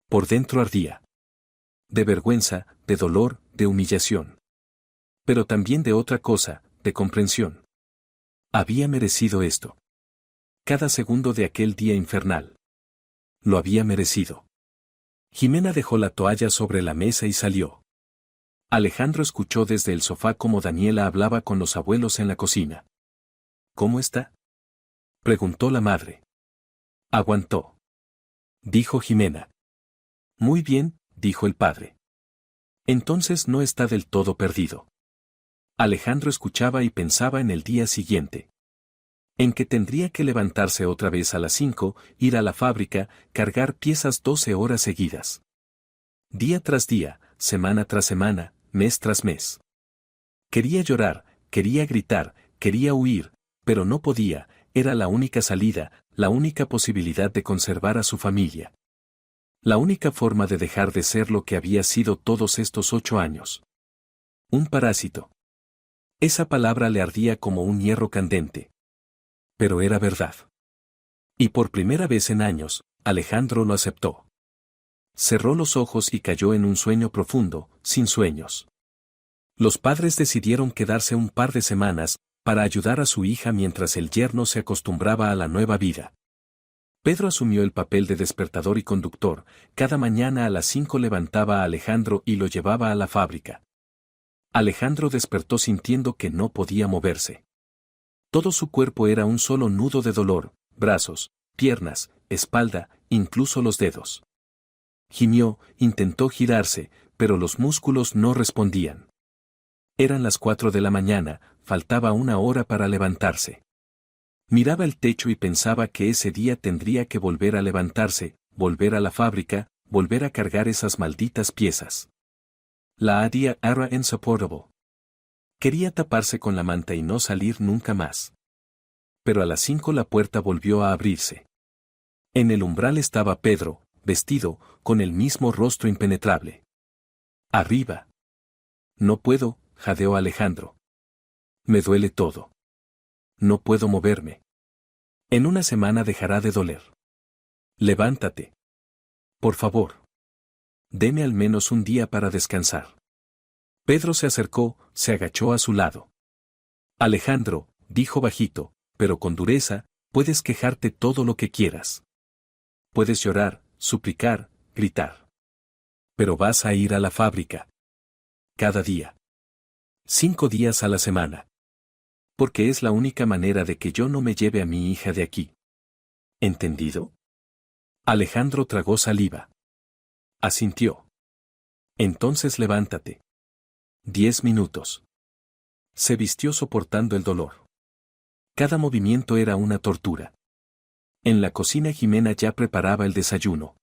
Por dentro ardía. De vergüenza, de dolor, de humillación. Pero también de otra cosa, de comprensión. Había merecido esto. Cada segundo de aquel día infernal. Lo había merecido. Jimena dejó la toalla sobre la mesa y salió. Alejandro escuchó desde el sofá cómo Daniela hablaba con los abuelos en la cocina. ¿Cómo está?, preguntó la madre. Aguantó, dijo Jimena. Muy bien, dijo el padre. Entonces no está del todo perdido. Alejandro escuchaba y pensaba en el día siguiente. En que tendría que levantarse otra vez a las 5, ir a la fábrica, cargar piezas 12 horas seguidas. Día tras día, semana tras semana, mes tras mes. Quería llorar, quería gritar, quería huir, pero no podía, era la única salida, la única posibilidad de conservar a su familia. La única forma de dejar de ser lo que había sido todos estos 8 años. Un parásito. Esa palabra le ardía como un hierro candente. Pero era verdad. Y por primera vez en años, Alejandro lo aceptó. Cerró los ojos y cayó en un sueño profundo, sin sueños. Los padres decidieron quedarse un par de semanas, para ayudar a su hija mientras el yerno se acostumbraba a la nueva vida. Pedro asumió el papel de despertador y conductor, cada mañana a las 5 levantaba a Alejandro y lo llevaba a la fábrica. Alejandro despertó sintiendo que no podía moverse. Todo su cuerpo era un solo nudo de dolor, brazos, piernas, espalda, incluso los dedos. Gimió, intentó girarse, pero los músculos no respondían. Eran las 4 de la mañana, faltaba una hora para levantarse. Miraba el techo y pensaba que ese día tendría que volver a levantarse, volver a la fábrica, volver a cargar esas malditas piezas. La idea era insupportable. Quería taparse con la manta y no salir nunca más. Pero a las 5 la puerta volvió a abrirse. En el umbral estaba Pedro, vestido, con el mismo rostro impenetrable. Arriba. No puedo, jadeó Alejandro. Me duele todo. No puedo moverme. En una semana dejará de doler. Levántate. Por favor. Deme al menos un día para descansar. Pedro se acercó, se agachó a su lado. Alejandro, dijo bajito, pero con dureza, puedes quejarte todo lo que quieras. Puedes llorar, suplicar, gritar. Pero vas a ir a la fábrica. Cada día. 5 días a la semana. Porque es la única manera de que yo no me lleve a mi hija de aquí. ¿Entendido? Alejandro tragó saliva. Asintió. Entonces levántate. 10 minutos. Se vistió soportando el dolor. Cada movimiento era una tortura. En la cocina Jimena ya preparaba el desayuno.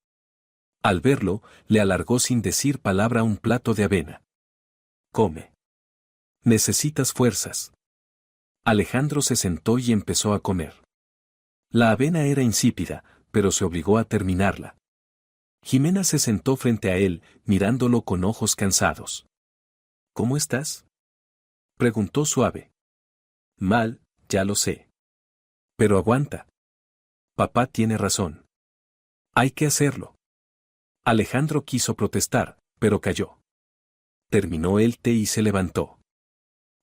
Al verlo, le alargó sin decir palabra un plato de avena. Come. Necesitas fuerzas. Alejandro se sentó y empezó a comer. La avena era insípida, pero se obligó a terminarla. Jimena se sentó frente a él, mirándolo con ojos cansados. ¿Cómo estás? Preguntó suave. Mal, ya lo sé. Pero aguanta. Papá tiene razón. Hay que hacerlo. Alejandro quiso protestar, pero calló. Terminó el té y se levantó.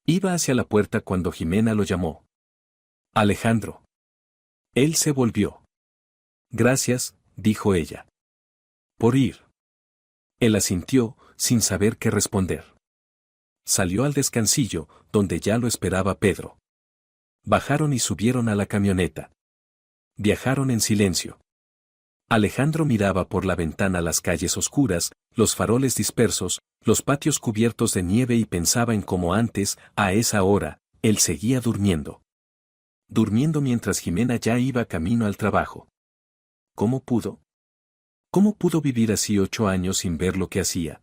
Iba hacia la puerta cuando Jimena lo llamó. Alejandro. Él se volvió. Gracias, dijo ella. Por ir. Él asintió, sin saber qué responder. Salió al descansillo, donde ya lo esperaba Pedro. Bajaron y subieron a la camioneta. Viajaron en silencio. Alejandro miraba por la ventana las calles oscuras, los faroles dispersos, los patios cubiertos de nieve y pensaba en cómo antes, a esa hora, él seguía durmiendo. Durmiendo mientras Jimena ya iba camino al trabajo. ¿Cómo pudo? ¿Cómo pudo vivir así 8 años sin ver lo que hacía?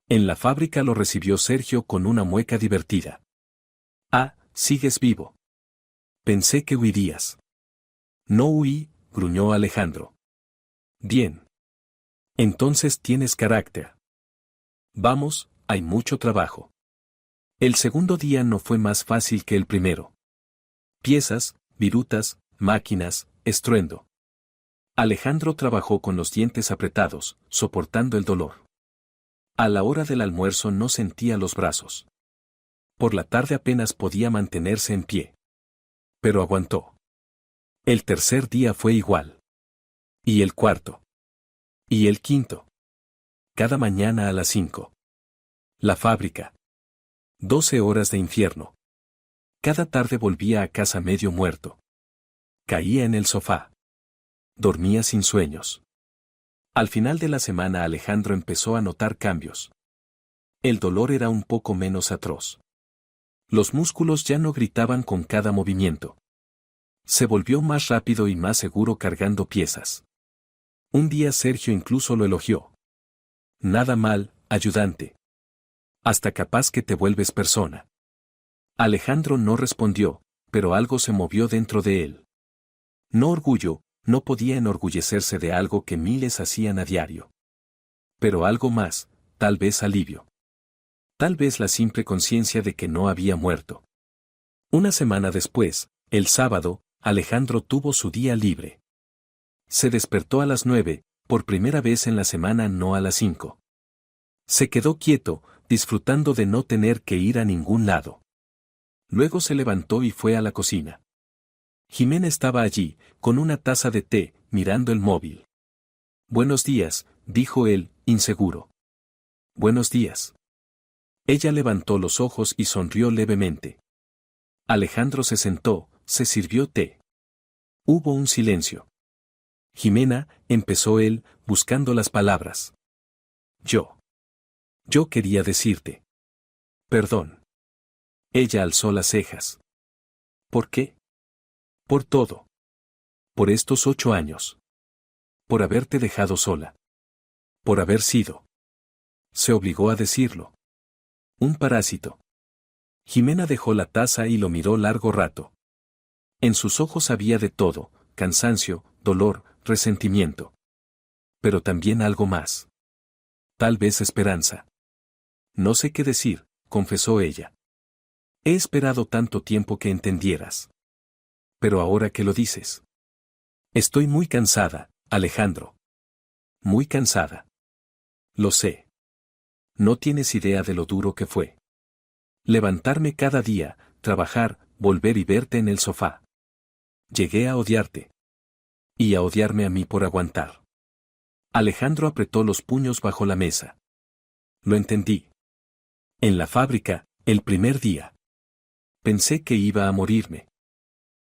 En la fábrica lo recibió Sergio con una mueca divertida. Ah, sigues vivo. Pensé que huirías. No huí, gruñó Alejandro. Bien. Entonces tienes carácter. Vamos, hay mucho trabajo. El segundo día no fue más fácil que el primero. Piezas, virutas, máquinas, estruendo. Alejandro trabajó con los dientes apretados, soportando el dolor. A la hora del almuerzo no sentía los brazos. Por la tarde apenas podía mantenerse en pie. Pero aguantó. El tercer día fue igual. Y el cuarto. Y el quinto. Cada mañana a las 5. La fábrica. 12 horas de infierno. Cada tarde volvía a casa medio muerto. Caía en el sofá. Dormía sin sueños. Al final de la semana Alejandro empezó a notar cambios. El dolor era un poco menos atroz. Los músculos ya no gritaban con cada movimiento. Se volvió más rápido y más seguro cargando piezas. Un día Sergio incluso lo elogió. Nada mal, ayudante. Hasta capaz que te vuelves persona. Alejandro no respondió, pero algo se movió dentro de él. No orgullo, no podía enorgullecerse de algo que miles hacían a diario. Pero algo más, tal vez alivio. Tal vez la simple conciencia de que no había muerto. Una semana después, el sábado, Alejandro tuvo su día libre. Se despertó a las 9, Por primera vez en la semana no a las 5. Se quedó quieto, disfrutando de no tener que ir a ningún lado. Luego se levantó y fue a la cocina. Jimena estaba allí, con una taza de té, mirando el móvil. Buenos días, dijo él, inseguro. Buenos días. Ella levantó los ojos y sonrió levemente. Alejandro se sentó, se sirvió té. Hubo un silencio. Jimena, empezó él, buscando las palabras. Yo quería decirte. Perdón. Ella alzó las cejas. ¿Por qué? Por todo. Por estos 8 años. Por haberte dejado sola. Por haber sido. Se obligó a decirlo. Un parásito. Jimena dejó la taza y lo miró largo rato. En sus ojos había de todo, cansancio, dolor, resentimiento. Pero también algo más. Tal vez esperanza. No sé qué decir, confesó ella. He esperado tanto tiempo que entendieras. Pero ahora que lo dices. Estoy muy cansada, Alejandro. Muy cansada. Lo sé. No tienes idea de lo duro que fue. Levantarme cada día, trabajar, volver y verte en el sofá. Llegué a odiarte. Y a odiarme a mí por aguantar. Alejandro apretó los puños bajo la mesa. Lo entendí. En la fábrica, el primer día. Pensé que iba a morirme.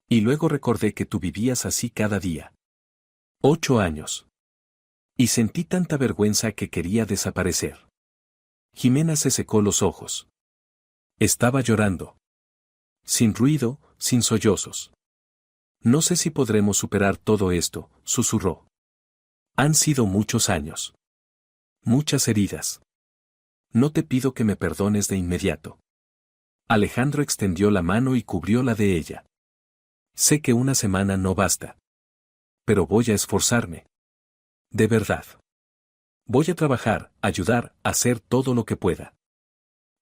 Y luego recordé que tú vivías así cada día. 8 años. Y sentí tanta vergüenza que quería desaparecer. Jimena se secó los ojos. Estaba llorando. Sin ruido, sin sollozos. No sé si podremos superar todo esto, susurró. Han sido muchos años. Muchas heridas. No te pido que me perdones de inmediato. Alejandro extendió la mano y cubrió la de ella. Sé que una semana no basta. Pero voy a esforzarme. De verdad. Voy a trabajar, ayudar, hacer todo lo que pueda.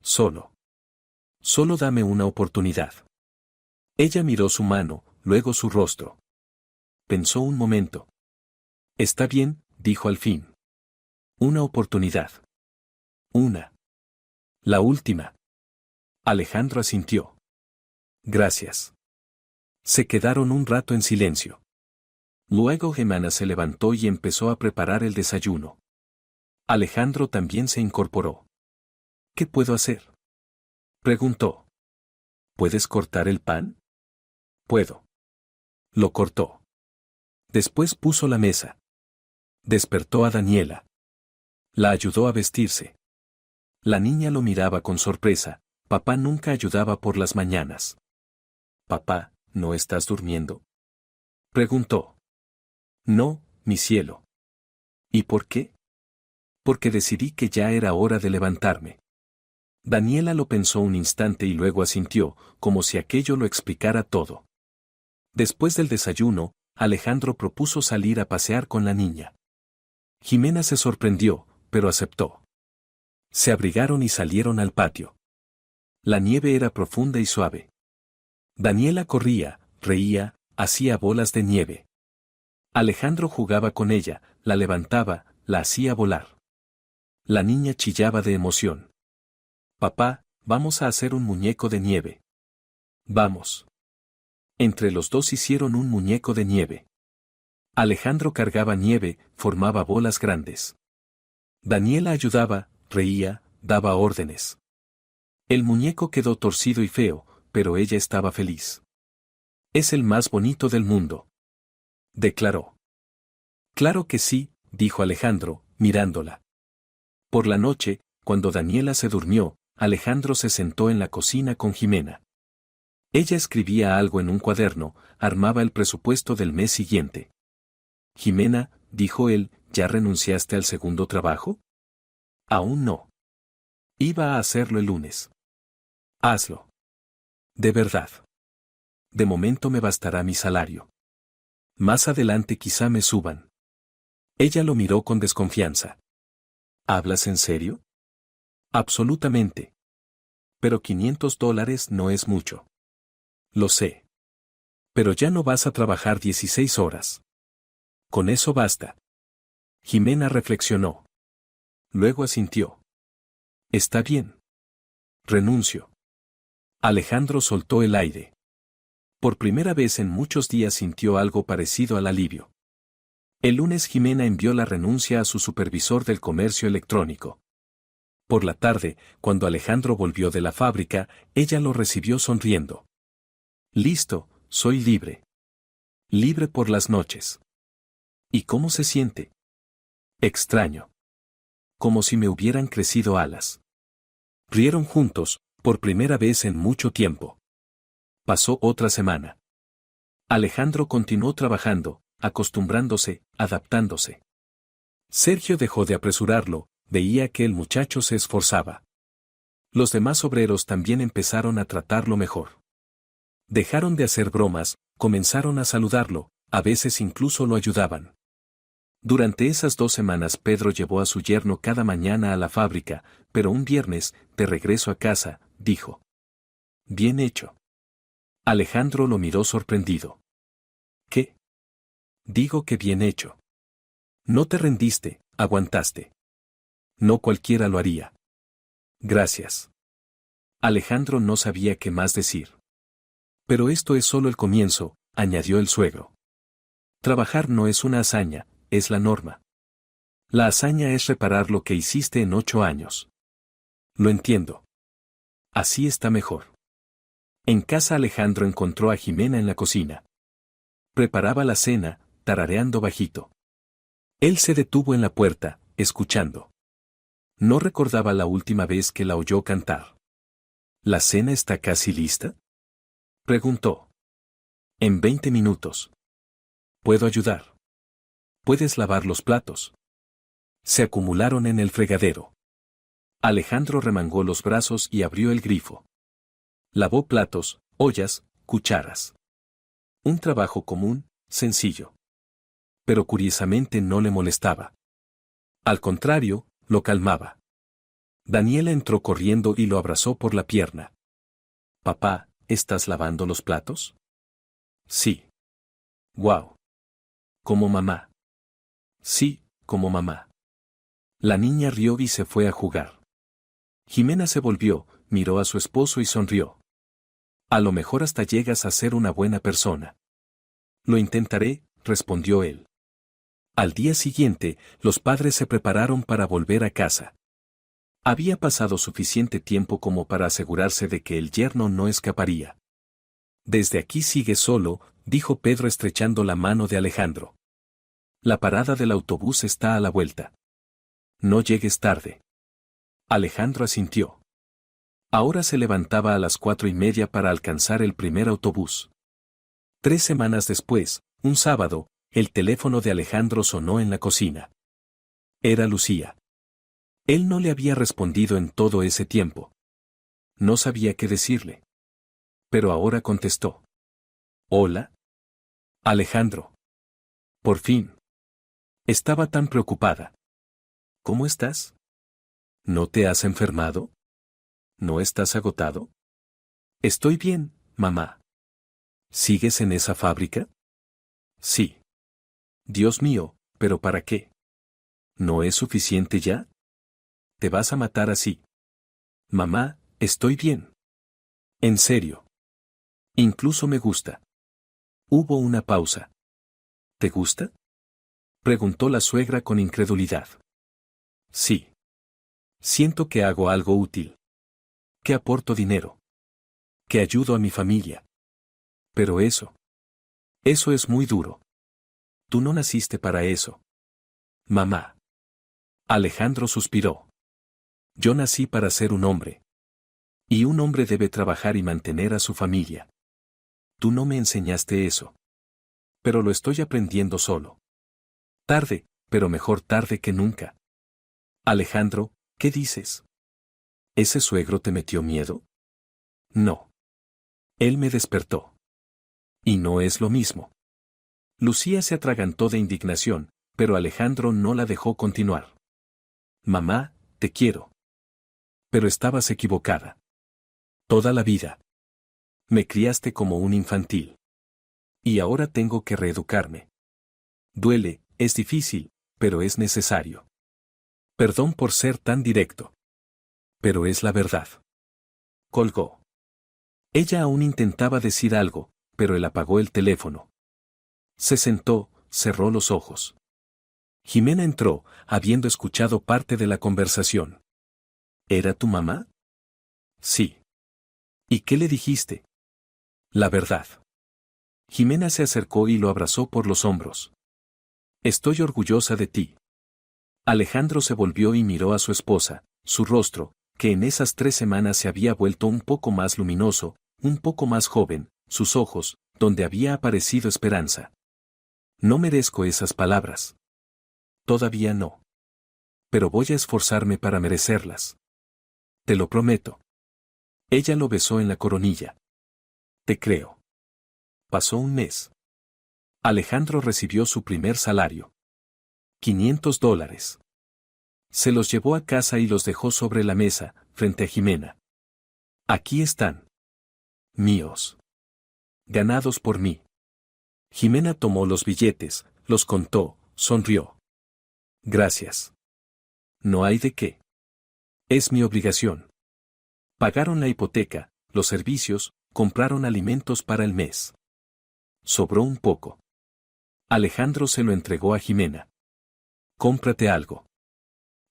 Solo dame una oportunidad. Ella miró su mano, luego su rostro. Pensó un momento. Está bien, dijo al fin. Una oportunidad. Una. La última. Alejandro asintió. Gracias. Se quedaron un rato en silencio. Luego Jimena se levantó y empezó a preparar el desayuno. Alejandro también se incorporó. ¿Qué puedo hacer? Preguntó. ¿Puedes cortar el pan? Puedo. Lo cortó. Después puso la mesa. Despertó a Daniela. La ayudó a vestirse. La niña lo miraba con sorpresa. Papá nunca ayudaba por las mañanas. Papá, ¿no estás durmiendo? Preguntó. No, mi cielo. ¿Y por qué? Porque decidí que ya era hora de levantarme. Daniela lo pensó un instante y luego asintió, como si aquello lo explicara todo. Después del desayuno, Alejandro propuso salir a pasear con la niña. Jimena se sorprendió, pero aceptó. Se abrigaron y salieron al patio. La nieve era profunda y suave. Daniela corría, reía, hacía bolas de nieve. Alejandro jugaba con ella, la levantaba, la hacía volar. La niña chillaba de emoción. Papá, vamos a hacer un muñeco de nieve. Vamos. Entre los dos hicieron un muñeco de nieve. Alejandro cargaba nieve, formaba bolas grandes. Daniela ayudaba, reía, daba órdenes. El muñeco quedó torcido y feo, pero ella estaba feliz. Es el más bonito del mundo. Declaró. Claro que sí, dijo Alejandro, mirándola. Por la noche, cuando Daniela se durmió, Alejandro se sentó en la cocina con Jimena. Ella escribía algo en un cuaderno, armaba el presupuesto del mes siguiente. Jimena, dijo él, ¿ya renunciaste al segundo trabajo? Aún no. Iba a hacerlo el lunes. Hazlo. De verdad. De momento me bastará mi salario. Más adelante quizá me suban. Ella lo miró con desconfianza. ¿Hablas en serio? Absolutamente. Pero $500 no es mucho. Lo sé. Pero ya no vas a trabajar 16 horas. Con eso basta. Jimena reflexionó. Luego asintió. Está bien. Renuncio. Alejandro soltó el aire. Por primera vez en muchos días sintió algo parecido al alivio. El lunes Jimena envió la renuncia a su supervisor del comercio electrónico. Por la tarde, cuando Alejandro volvió de la fábrica, ella lo recibió sonriendo. Listo, soy libre. Libre por las noches. ¿Y cómo se siente? Extraño. Como si me hubieran crecido alas. Rieron juntos, por primera vez en mucho tiempo. Pasó otra semana. Alejandro continuó trabajando, acostumbrándose, adaptándose. Sergio dejó de apresurarlo, veía que el muchacho se esforzaba. Los demás obreros también empezaron a tratarlo mejor. Dejaron de hacer bromas, comenzaron a saludarlo, a veces incluso lo ayudaban. Durante esas 2 semanas Pedro llevó a su yerno cada mañana a la fábrica, pero un viernes, de regreso a casa, dijo: Bien hecho. Alejandro lo miró sorprendido. ¿Qué? Digo que bien hecho. No te rendiste, aguantaste. No cualquiera lo haría. Gracias. Alejandro no sabía qué más decir. Pero esto es solo el comienzo, añadió el suegro. Trabajar no es una hazaña, es la norma. La hazaña es reparar lo que hiciste en 8 años. Lo entiendo. Así está mejor. En casa Alejandro encontró a Jimena en la cocina. Preparaba la cena, tarareando bajito. Él se detuvo en la puerta, escuchando. No recordaba la última vez que la oyó cantar. ¿La cena está casi lista?, preguntó. En 20 minutos. ¿Puedo ayudar? ¿Puedes lavar los platos? Se acumularon en el fregadero. Alejandro remangó los brazos y abrió el grifo. Lavó platos, ollas, cucharas. Un trabajo común, sencillo. Pero curiosamente no le molestaba. Al contrario, lo calmaba. Daniela entró corriendo y lo abrazó por la pierna. Papá, ¿estás lavando los platos? Sí. Guau. Como mamá. Sí, como mamá. La niña rió y se fue a jugar. Jimena se volvió, miró a su esposo y sonrió. A lo mejor hasta llegas a ser una buena persona. Lo intentaré, respondió él. Al día siguiente, los padres se prepararon para volver a casa. Había pasado suficiente tiempo como para asegurarse de que el yerno no escaparía. Desde aquí sigue solo, dijo Pedro estrechando la mano de Alejandro. La parada del autobús está a la vuelta. No llegues tarde. Alejandro asintió. Ahora se levantaba a las 4:30 para alcanzar el primer autobús. 3 semanas después, un sábado, el teléfono de Alejandro sonó en la cocina. Era Lucía. Él no le había respondido en todo ese tiempo. No sabía qué decirle. Pero ahora contestó. Hola. Alejandro. Por fin. Estaba tan preocupada. ¿Cómo estás? ¿No te has enfermado? ¿No estás agotado? Estoy bien, mamá. ¿Sigues en esa fábrica? Sí. Dios mío, ¿pero para qué? ¿No es suficiente ya? Te vas a matar así. Mamá, estoy bien. En serio. Incluso me gusta. Hubo una pausa. ¿Te gusta?, preguntó la suegra con incredulidad. Sí. Siento que hago algo útil. Que aporto dinero. Que ayudo a mi familia. Pero eso es muy duro. Tú no naciste para eso. Mamá. Alejandro suspiró. Yo nací para ser un hombre. Y un hombre debe trabajar y mantener a su familia. Tú no me enseñaste eso. Pero lo estoy aprendiendo solo. Tarde, pero mejor tarde que nunca. Alejandro, ¿qué dices? ¿Ese suegro te metió miedo? No. Él me despertó. Y no es lo mismo. Lucía se atragantó de indignación, pero Alejandro no la dejó continuar. Mamá, te quiero. Pero estabas equivocada. Toda la vida. Me criaste como un infantil. Y ahora tengo que reeducarme. Duele, es difícil, pero es necesario. Perdón por ser tan directo. Pero es la verdad. Colgó. Ella aún intentaba decir algo, pero él apagó el teléfono. Se sentó, cerró los ojos. Jimena entró, habiendo escuchado parte de la conversación. ¿Era tu mamá? Sí. ¿Y qué le dijiste? La verdad. Jimena se acercó y lo abrazó por los hombros. Estoy orgullosa de ti. Alejandro se volvió y miró a su esposa, su rostro, que en esas 3 semanas se había vuelto un poco más luminoso, un poco más joven, sus ojos, donde había aparecido esperanza. No merezco esas palabras. Todavía no. Pero voy a esforzarme para merecerlas. Te lo prometo. Ella lo besó en la coronilla. Te creo. Pasó un mes. Alejandro recibió su primer salario. $500. Se los llevó a casa y los dejó sobre la mesa, frente a Jimena. Aquí están. Míos. Ganados por mí. Jimena tomó los billetes, los contó, sonrió. Gracias. No hay de qué. Es mi obligación. Pagaron la hipoteca, los servicios, compraron alimentos para el mes. Sobró un poco. Alejandro se lo entregó a Jimena. Cómprate algo.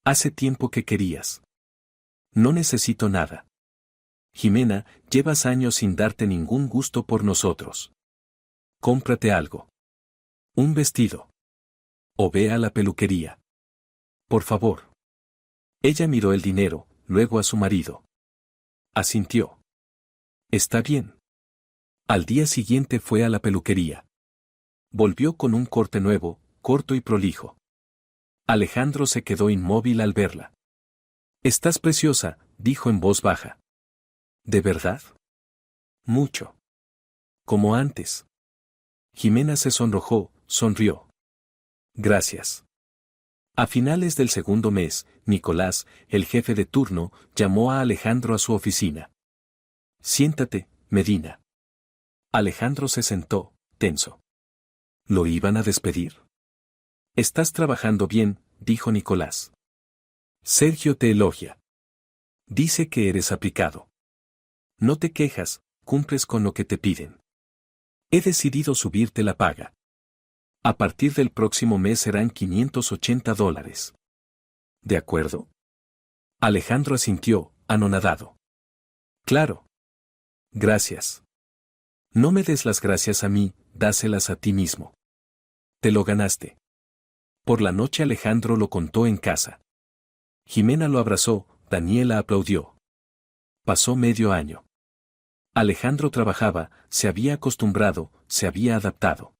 Hace tiempo que querías. No necesito nada. Jimena, llevas años sin darte ningún gusto por nosotros. Cómprate algo. Un vestido. O ve a la peluquería. Por favor. Ella miró el dinero, luego a su marido. Asintió. Está bien. Al día siguiente fue a la peluquería. Volvió con un corte nuevo, corto y prolijo. Alejandro se quedó inmóvil al verla. Estás preciosa, dijo en voz baja. ¿De verdad? Mucho. Como antes. Jimena se sonrojó, sonrió. Gracias. A finales del segundo mes, Nicolás, el jefe de turno, llamó a Alejandro a su oficina. Siéntate, Medina. Alejandro se sentó, tenso. ¿Lo iban a despedir? Estás trabajando bien, dijo Nicolás. Sergio te elogia. Dice que eres aplicado. No te quejas, cumples con lo que te piden. He decidido subirte la paga. A partir del próximo mes serán $580. ¿De acuerdo? Alejandro asintió, anonadado. Claro. Gracias. No me des las gracias a mí, dáselas a ti mismo. Te lo ganaste. Por la noche Alejandro lo contó en casa. Jimena lo abrazó, Daniela aplaudió. Pasó medio año. Alejandro trabajaba, se había acostumbrado, se había adaptado.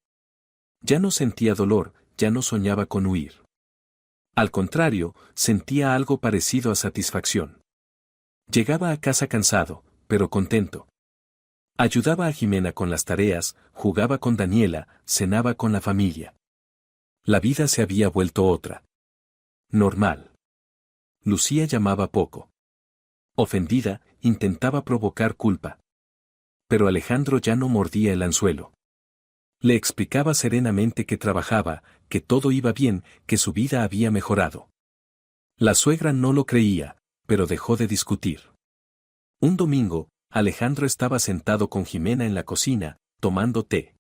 Ya no sentía dolor, ya no soñaba con huir. Al contrario, sentía algo parecido a satisfacción. Llegaba a casa cansado, pero contento. Ayudaba a Jimena con las tareas, jugaba con Daniela, cenaba con la familia. La vida se había vuelto otra. Normal. Lucía llamaba poco. Ofendida, intentaba provocar culpa. Pero Alejandro ya no mordía el anzuelo. Le explicaba serenamente que trabajaba, que todo iba bien, que su vida había mejorado. La suegra no lo creía, pero dejó de discutir. Un domingo, Alejandro estaba sentado con Jimena en la cocina, tomando té.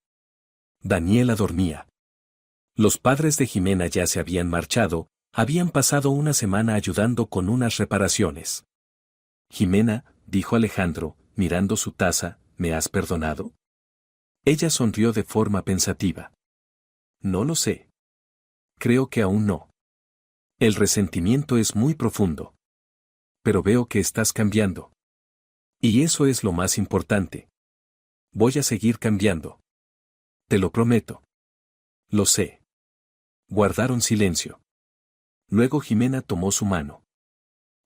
Daniela dormía. Los padres de Jimena ya se habían marchado, habían pasado una semana ayudando con unas reparaciones. Jimena, dijo Alejandro, mirando su taza, ¿me has perdonado? Ella sonrió de forma pensativa. No lo sé. Creo que aún no. El resentimiento es muy profundo. Pero veo que estás cambiando. Y eso es lo más importante. Voy a seguir cambiando. Te lo prometo. Lo sé. Guardaron silencio. Luego Jimena tomó su mano.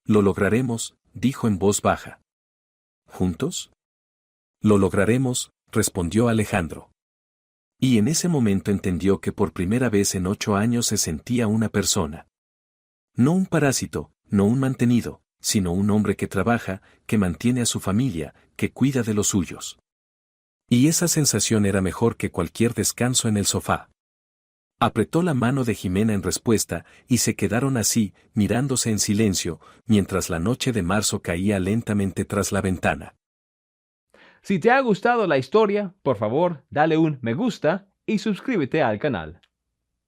Lo lograremos, dijo en voz baja. ¿Juntos? Lo lograremos, respondió Alejandro. Y en ese momento entendió que por primera vez en 8 años se sentía una persona. No un parásito, no un mantenido, sino un hombre que trabaja, que mantiene a su familia, que cuida de los suyos. Y esa sensación era mejor que cualquier descanso en el sofá. Apretó la mano de Jimena en respuesta, y se quedaron así, mirándose en silencio, mientras la noche de marzo caía lentamente tras la ventana. Si te ha gustado la historia, por favor, dale un me gusta y suscríbete al canal.